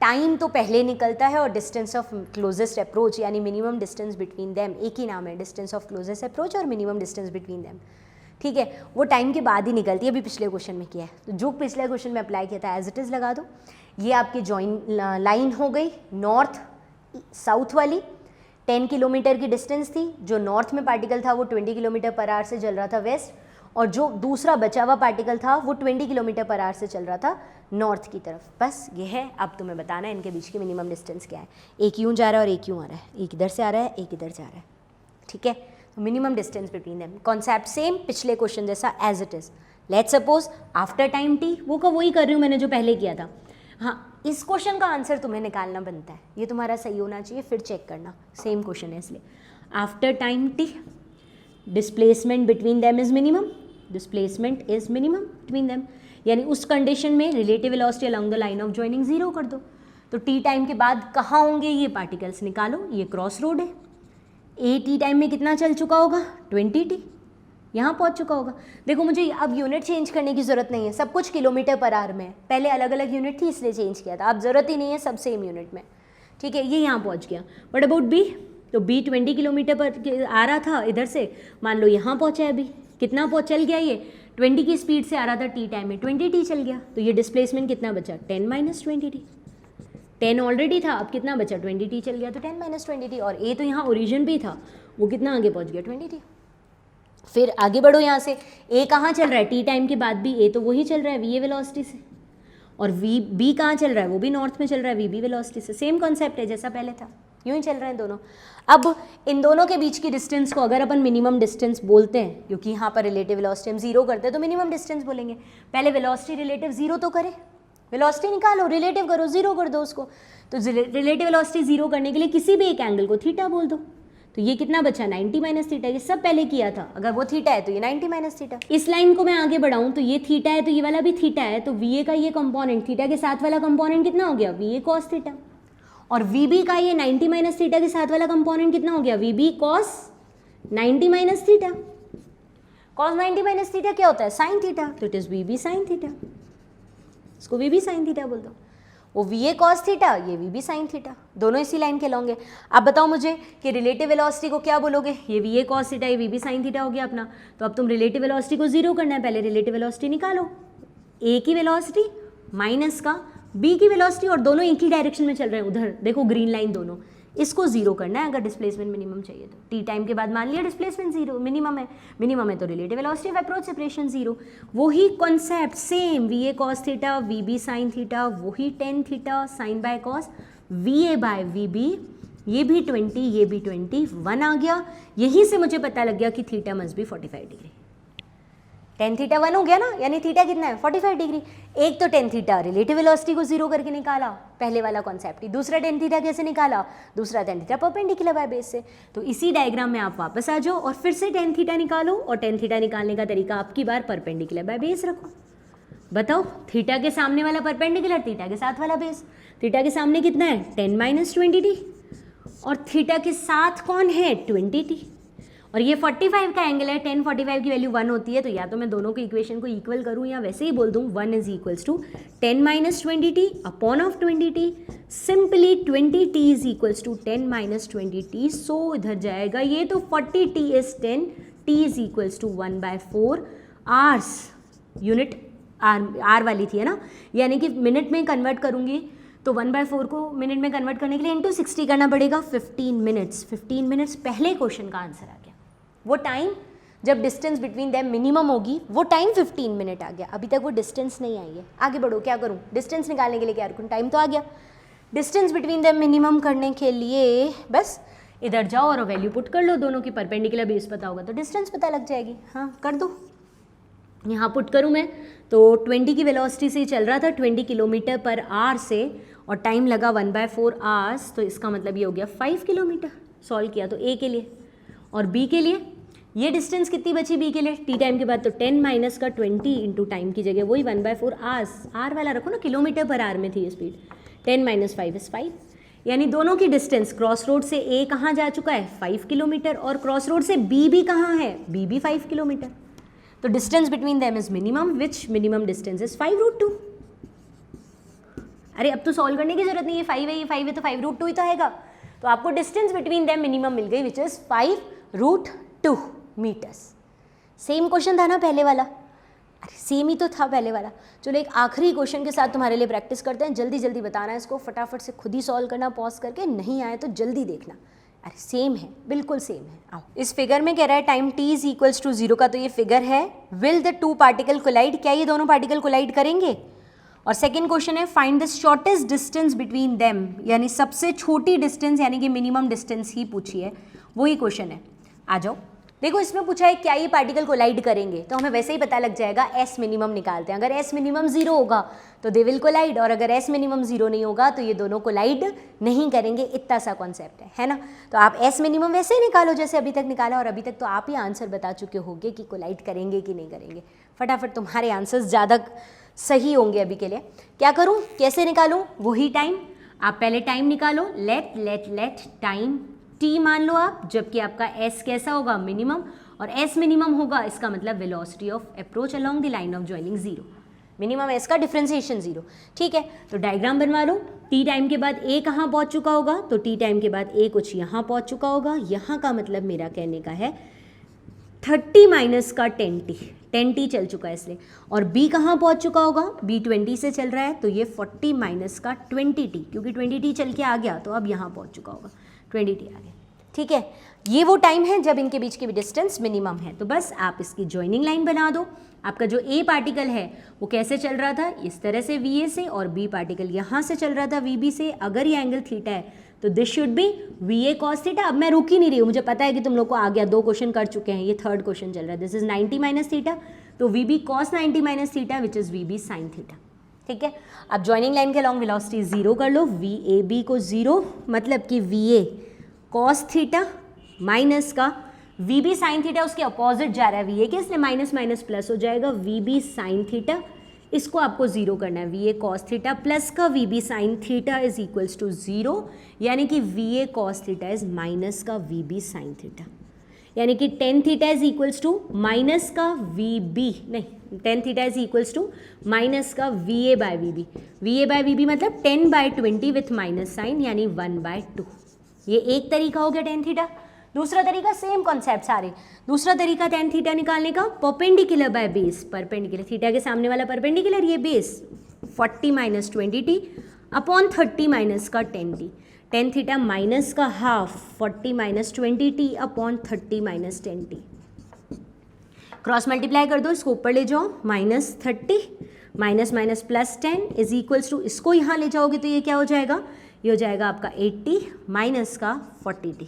टाइम तो पहले निकलता है और डिस्टेंस ऑफ क्लोजेस्ट अप्रोच यानी मिनिमम डिस्टेंस बिटवीन देम एक ही नाम है, डिस्टेंस ऑफ क्लोजेस्ट अप्रोच और मिनिमम डिस्टेंस बिटवीन देम, ठीक है, वो टाइम के बाद ही निकलती है, अभी पिछले क्वेश्चन में किया है, तो जो पिछले क्वेश्चन में अप्लाई किया था एज इट इज़ लगा दो। ये आपकी जॉइन लाइन हो गई नॉर्थ साउथ वाली, 10 किलोमीटर की डिस्टेंस थी, जो नॉर्थ में पार्टिकल था वो 20 किलोमीटर पर आवर से चल रहा था वेस्ट, और जो दूसरा बचा हुआ पार्टिकल था वो 20 किलोमीटर पर आवर से चल रहा था नॉर्थ की तरफ। बस ये है, अब तुम्हें बताना है इनके बीच की मिनिमम डिस्टेंस क्या है। एक यूँ जा रहा है और एक यूँ आ रहा है, एक इधर से आ रहा है, एक इधर से आ रहा है, ठीक है। तो minimum distance between them, concept same पिछले क्वेश्चन जैसा as it is. Let's suppose after time T, वो का वही कर रही हूँ मैंने जो पहले किया था। हाँ, इस क्वेश्चन का आंसर तुम्हें निकालना बनता है, ये तुम्हारा सही होना चाहिए, फिर चेक करना, सेम क्वेश्चन है इसलिए। After time T displacement between them is minimum, displacement is minimum between them, यानी उस कंडीशन में relative velocity along the line of joining zero कर दो। तो टी टाइम के बाद कहाँ होंगे ये पार्टिकल्स, निकालो। ये क्रॉस रोड है, ए टी टाइम में कितना चल चुका होगा, 20 टी, यहाँ पहुँच चुका होगा। देखो मुझे अब यूनिट चेंज करने की ज़रूरत नहीं है, सब कुछ किलोमीटर पर आवर में है, पहले अलग अलग यूनिट थी इसलिए चेंज किया था, अब ज़रूरत ही नहीं है, सब सेम यूनिट में, ठीक है। ये यहाँ पहुँच गया। बट अबाउट बी, तो बी 20 किलोमीटर पर आ रहा था इधर से, मान लो यहाँ पहुँचा है अभी, कितना चल गया ये, 20 की स्पीड से आ रहा था टी टाइम में, 20 टी चल गया, तो ये डिस्प्लेसमेंट कितना बचा, 10 माइनस 20 टी। 10 ऑलरेडी था, अब कितना बचा, 20 टी चल गया, तो 10 माइनस 20 टी, और ए तो यहाँ ओरिजिन पे ही था, वो कितना आगे पहुँच गया, 20 टी। फिर आगे बढ़ो यहाँ से, ए कहाँ चल रहा है, टी टाइम के बाद भी ए तो वही चल रहा है वी ए वेलोसिटी से, और वी बी कहाँ चल रहा है, वो भी नॉर्थ में चल रहा है वी बी वेलोसिटी से, सेम कॉन्सेप्ट है जैसा पहले था, यूँ ही चल रहे हैं दोनों। अब इन दोनों के बीच की डिस्टेंस को अगर अपन मिनिमम डिस्टेंस बोलते हैं, क्योंकि यहाँ पर रिलेटिव वेलोसिटी हम जीरो करते हैं तो मिनिमम डिस्टेंस बोलेंगे। पहले वेलोसिटी रिलेटिव जीरो तो करे, वेलोसिटी निकालो, रिलेटिव करो, जीरो कर दो उसको। तो रिलेटिव वेलोसिटी जीरो करने के लिए किसी भी एक एंगल को थीटा बोल दो, तो ये कितना बचा, 90 माइनस थीटा, ये सब पहले किया था, अगर वो थीटा है तो ये 90 माइनस थीटा। इस लाइन को मैं आगे बढ़ाऊं तो ये थीटा है तो ये वाला भी थीटा है, तो वी ए का ये कंपोनेंट थीटा के साथ वाला कंपोनेंट कितना हो गया, वी ए कॉस थीटा, और वी बी का ये 90 माइनस थीटा के साथ वाला कंपोनेंट कितना हो गया, V B cos 90 minus theta. Cos 90 minus theta क्या होता है, साइन थीटा, तो it is V B sine theta, इसको वी बी साइन थीटा बोल दो। वो वी ए कॉस थीटा, ये वी बी साइन थीटा, दोनों इसी लाइन के लॉन्ग है। अब बताओ मुझे कि रिलेटिव वेलोसिटी को क्या बोलोगे, ये वी ए कॉस थीटा, ये वी बी साइन थीटा हो गया अपना। तो अब तुम रिलेटिव वेलोसिटी को जीरो करना है, पहले रिलेटिव वेलोसिटी निकालो, ए की वेलोसिटी माइनस का बी की वेलोसिटी, और दोनों एक ही डायरेक्शन में चल रहे हैं, उधर देखो ग्रीन लाइन दोनों, इसको जीरो करना है अगर डिस्प्लेसमेंट मिनिमम चाहिए तो। टी टाइम के बाद मान लिया डिस्प्लेसमेंट जीरो, मिनिमम है तो relative velocity of approach separation zero. वही concept same, V A cos theta, V B sine theta, वही tan theta, sine by cos, V A by V B, ये भी 20, ये भी 20, 1 आ गया। यहीं से मुझे पता लग गया कि theta must be 45 degree. Tan theta 1 हो गया ना, यानी थीटा कितना है 45 डिग्री। एक तो टेन थीटा रिलेटिव वेलोसिटी को जीरो करके निकाला, पहले वाला कॉन्सेप्ट ही। दूसरा टेन थीटा कैसे निकाला, दूसरा tan theta perpendicular by base से। तो इसी डायग्राम में आप वापस आ जाओ और फिर से टेन थीटा निकालो, और टेन थीटा निकालने का तरीका आपकी बार परपेंडिकुलर बाय बेस रखो। बताओ थीटा के सामने वाला परपेंडिकुलर, थीटा के साथ वाला बेस। थीटा के सामने कितना है 10 माइनस 20 टी, और थीटा के साथ कौन है 20 टी, और ये 45 का एंगल है। 10 45 की वैल्यू 1 होती है, तो या तो मैं दोनों के इक्वेशन को इक्वल करूँ या वैसे ही बोल दूँ 1 is equals to 10 minus 20 T upon of 20 T. Simply 20 T is equals to 10 minus 20 T, so इधर जाएगा ये, तो 40 T is 10, T is equals to 1/4 hours. Unit आर वाली थी है ना, यानी कि मिनट में कन्वर्ट करूँगी तो 1/4 को मिनट में कन्वर्ट करने के लिए इंटू 60 करना पड़ेगा, 15 मिनट्स। 15 मिनट्स पहले क्वेश्चन का आंसर आ गया। वो टाइम जब डिस्टेंस बिटवीन देम मिनिमम होगी, वो टाइम 15 मिनट आ गया। अभी तक वो डिस्टेंस नहीं आई है। आगे बढ़ो, क्या करूँ, डिस्टेंस निकालने के लिए क्या करूँ, टाइम तो आ गया। डिस्टेंस बिटवीन देम मिनिमम करने के लिए बस इधर जाओ और वैल्यू पुट कर लो, दोनों की परपेंडिकुलर बेस पता होगा तो डिस्टेंस पता लग जाएगी। हाँ कर दो, यहाँ पुट करूँ मैं तो 20 की वेलोसिटी से चल रहा था 20 किलोमीटर पर आवर से, और टाइम लगा 1/4 आवर्स, तो इसका मतलब ये हो गया 5 किलोमीटर। सॉल्व किया तो ए के लिए, और बी के लिए ये डिस्टेंस कितनी बची बी के लिए टी टाइम के बाद, तो 10 माइनस का 20 इंटू टाइम की जगह वही 1/4 आवर्स, आर वाला रखो ना, किलोमीटर पर आवर में थी ये स्पीड। 10 माइनस 5 इज 5, यानी दोनों की डिस्टेंस क्रॉस रोड से ए कहाँ जा चुका है 5 किलोमीटर, और क्रॉस रोड से बी भी कहाँ है, बी भी 5 किलोमीटर। तो distance between them is minimum, which minimum distance is 5√2। अरे अब तो सॉल्व करने की जरूरत नहीं है, 5 है, ये 5 है तो 5√2 ही तो आएगा। तो आपको डिस्टेंस बिटवीन देम मिनिमम मिल गई, which is 5√2 metres. Same question था ना पहले वाला, अरे सेम ही तो था पहले वाला। चलो एक आखिरी क्वेश्चन के साथ तुम्हारे लिए प्रैक्टिस करते हैं, जल्दी जल्दी बताना है इसको, फटाफट से खुद ही सॉल्व करना पॉज करके, नहीं आए तो जल्दी देखना। अरे सेम है, बिल्कुल सेम है। आओ, इस फिगर में कह रहा है time t is equals to 0 का, तो ये फिगर है will the two particle collide, क्या ये दोनों पार्टिकल कोलाइड करेंगे? और सेकेंड क्वेश्चन है find the shortest distance between them, यानी सबसे छोटी डिस्टेंस यानी कि मिनिमम डिस्टेंस ही पूछी है, वही क्वेश्चन है। आ जाओ, देखो इसमें पूछा है क्या ये पार्टिकल कोलाइड करेंगे, तो हमें वैसे ही पता लग जाएगा एस मिनिमम निकालते हैं। अगर एस मिनिमम 0 होगा तो दे विल कोलाइड, और अगर एस मिनिमम 0 नहीं होगा तो ये दोनों कोलाइड नहीं करेंगे। इतना सा कॉन्सेप्ट है ना। तो आप एस मिनिमम वैसे ही निकालो जैसे अभी तक निकाला, और अभी तक तो आप ही आंसर बता चुके होंगे कि कोलाइड करेंगे कि नहीं करेंगे। फटाफट तुम्हारे आंसर्स ज़्यादा सही होंगे अभी के लिए। क्या करूँ, कैसे निकालूँ? वही टाइम, आप पहले टाइम निकालो, लेट टाइम t मान लो आप, जबकि आपका s कैसा होगा? मिनिमम, और s मिनिमम होगा इसका मतलब velocity of approach along the line of joining 0, minimum s का डिफरेंशिएशन 0। ठीक है, तो डायग्राम बनवा लो। t टाइम के बाद a कहाँ पहुँच चुका होगा? तो t टाइम के बाद a कुछ यहाँ पहुँच चुका होगा। यहाँ का मतलब मेरा कहने का है 30 माइनस का 10t चल चुका है इसलिए। और b कहाँ पहुँच चुका होगा? b 20 से चल रहा है, तो ये 40 माइनस का 20t, क्योंकि 20t चल के आ गया तो अब यहाँ पहुँच चुका होगा, 20t आ गया। ठीक है, ये वो टाइम है जब इनके बीच की भी डिस्टेंस मिनिमम है। तो बस आप इसकी जॉइनिंग लाइन बना दो। आपका जो a पार्टिकल है वो कैसे चल रहा था? इस तरह से va से, और b पार्टिकल यहाँ से चल रहा था vb से। अगर ये एंगल थीटा है तो this should B va cos theta. अब मैं रुक ही नहीं रही हूँ, मुझे पता है कि तुम लोग को आ गया, 2 क्वेश्चन कर चुके हैं, ये 3rd क्वेश्चन चल रहा है। दिस इज 90 माइनस थीटा, तो vb cos 90 minus theta which is vb sin theta. ठीक है, अब जॉइनिंग लाइन के अलॉन्ग वेलोसिटी 0 कर लो, vab को 0 मतलब कि va cos थीटा माइनस का vb sin थीटा उसके अपोजिट जा रहा है va के, इसलिए माइनस माइनस प्लस हो जाएगा vb sin थीटा। इसको आपको 0 करना है, va cos थीटा प्लस का vb sin theta is equals to 0, यानी कि va cos theta is minus का vb sin थीटा, यानी कि tan theta is equals to minus का vb, नहीं tan theta is equals to minus का va बाय vb मतलब 10/20 विथ माइनस साइन, यानी 1/2। ये एक तरीका हो गया tan थीटा। दूसरा तरीका सेम कॉन्सेप्ट सारे। दूसरा तरीका tan थीटा निकालने का, perpendicular by base, perpendicular theta के सामने वाला परपेंडिकुलर, ये base 40 minus 20t upon 30 minus का 10t, tan थीटा माइनस का half 40 minus 20t upon 30 minus 10t। Cross multiply कर दो, इसको ऊपर ले जाओ, minus 30 minus minus plus 10 is equals to, इसको यहाँ ले जाओगे तो ये क्या हो जाएगा? ये हो जाएगा आपका 80 माइनस का 40t।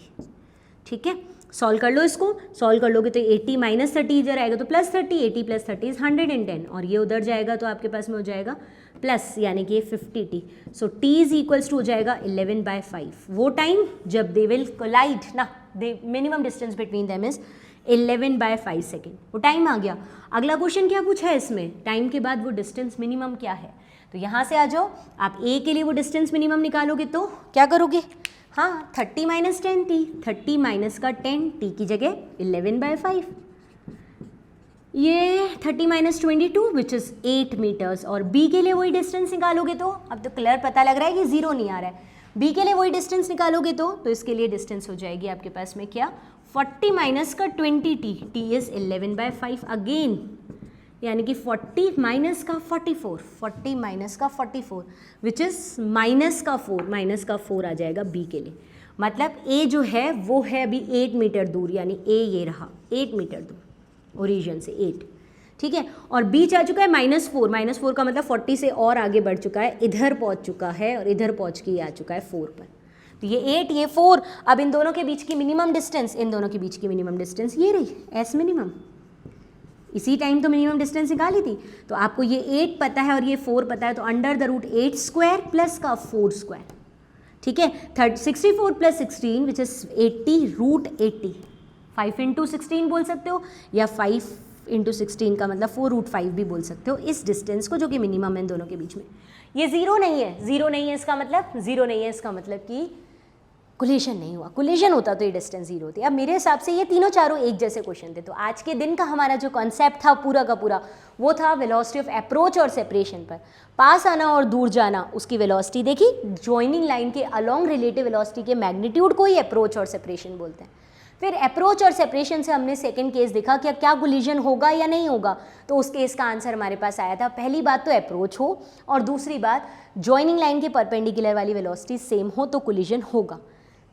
ठीक है, सॉल्व कर लो, इसको सॉल्व कर लोगे तो 80 माइनस 30 इधर आएगा तो प्लस 30, 80 प्लस 30 इज 110, और ये उधर जाएगा तो आपके पास में हो जाएगा प्लस, यानी कि 50t। So t is equals to हो जाएगा 11/5। वो टाइम जब दे विल कोलाइड ना, they minimum distance between them is 11/5 second. वो टाइम आ गया। अगला क्वेश्चन क्या पूछा है इसमें? टाइम के बाद वो डिस्टेंस मिनिमम क्या है? तो यहाँ से आ जाओ, आप a के लिए वो डिस्टेंस मिनिमम निकालोगे तो क्या करोगे? हाँ, 30 माइनस 10t, 30 माइनस का 10t की जगह 11/5, ये 30 माइनस 22 विच इज़ 8 मीटर्स। और b के लिए वही डिस्टेंस निकालोगे तो, अब तो क्लियर पता लग रहा है कि 0 नहीं आ रहा है, b के लिए वही डिस्टेंस निकालोगे तो इसके लिए डिस्टेंस हो जाएगी आपके पास में क्या? 40 माइनस का 20t, t इज़ 11/5 अगेन, यानी कि 40 माइनस का 44, 40 माइनस का 44 विच इज़ माइनस का 4 आ जाएगा b के लिए। मतलब a जो है वो है अभी 8 मीटर दूर, यानी a ये रहा 8 मीटर दूर ओरिजिन से 8। ठीक है, और b जा चुका है -4 का मतलब 40 से और आगे बढ़ चुका है, इधर पहुंच चुका है, और इधर पहुंच के ये आ चुका है 4 पर। तो ये 8 ये 4, अब इन दोनों के बीच की मिनिमम डिस्टेंस, इन दोनों के बीच की मिनिमम डिस्टेंस ये रही s मिनिमम। इसी टाइम तो मिनिमम डिस्टेंस निकाली थी, तो आपको ये 8 पता है और ये 4 पता है, तो under the root 8 square plus का 4 स्क्वायर। ठीक है, 64 प्लस 16 विच इज 80 रूट 80, 5 इंटू 16 बोल सकते हो, या 5 इंटू 16 का मतलब 4 रूट 5 भी बोल सकते हो, इस डिस्टेंस को जो कि मिनिमम है इन दोनों के बीच में। ये जीरो नहीं है, इसका मतलब कि कोलिशन नहीं हुआ। कोलिशन होता तो ये डिस्टेंस 0 होती। अब मेरे हिसाब से ये तीनों चारों एक जैसे क्वेश्चन थे। तो आज के दिन का हमारा जो कॉन्सेप्ट था पूरा का पूरा वो था वेलोसिटी ऑफ अप्रोच और सेपरेशन पर। पास आना और दूर जाना उसकी वेलोसिटी देखी, जॉइनिंग लाइन के अलोंग रिलेटिव वेलोसिटी के मैग्नीट्यूड को ही अप्रोच और सेपरेशन बोलते हैं। फिर अप्रोच और सेपरेशन से हमने सेकंड केस देखा कि क्या कोलिजन होगा या नहीं होगा, तो उस केस का आंसर हमारे पास आया था। पहली बात तो अप्रोच हो, और दूसरी बात जॉइनिंग लाइन के परपेंडिकुलर वाली वेलोसिटी सेम हो तो कोलिजन होगा।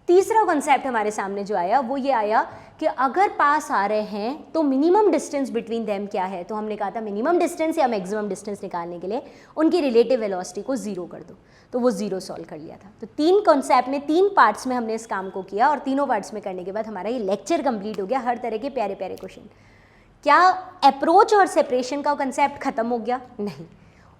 तीसरा कॉन्सेप्ट हमारे सामने जो आया वो ये आया कि अगर पास आ रहे हैं तो मिनिमम डिस्टेंस बिटवीन देम क्या है। तो हमने कहा था मिनिमम डिस्टेंस या मैक्सिमम डिस्टेंस निकालने के लिए उनकी रिलेटिव वेलोसिटी को 0 कर दो, तो वो 0 सॉल्व कर लिया था। तो 3 कॉन्सेप्ट में 3 पार्ट्स में हमने इस काम को किया और तीनों पार्ट्स में करने के बाद हमारा ये लेक्चर कंप्लीट हो गया। हर तरह के प्यारे प्यारे क्वेश्चन। क्या अप्रोच और सेपरेशन का कंसेप्ट खत्म हो गया? नहीं,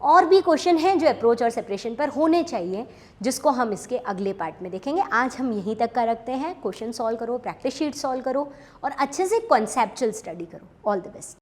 और भी क्वेश्चन हैं जो अप्रोच और सेपरेशन पर होने चाहिए, जिसको हम इसके अगले पार्ट में देखेंगे। आज हम यहीं तक का रखते हैं। क्वेश्चन सॉल्व करो, प्रैक्टिस शीट सॉल्व करो और अच्छे से कॉन्सेप्चुअल स्टडी करो। All the best.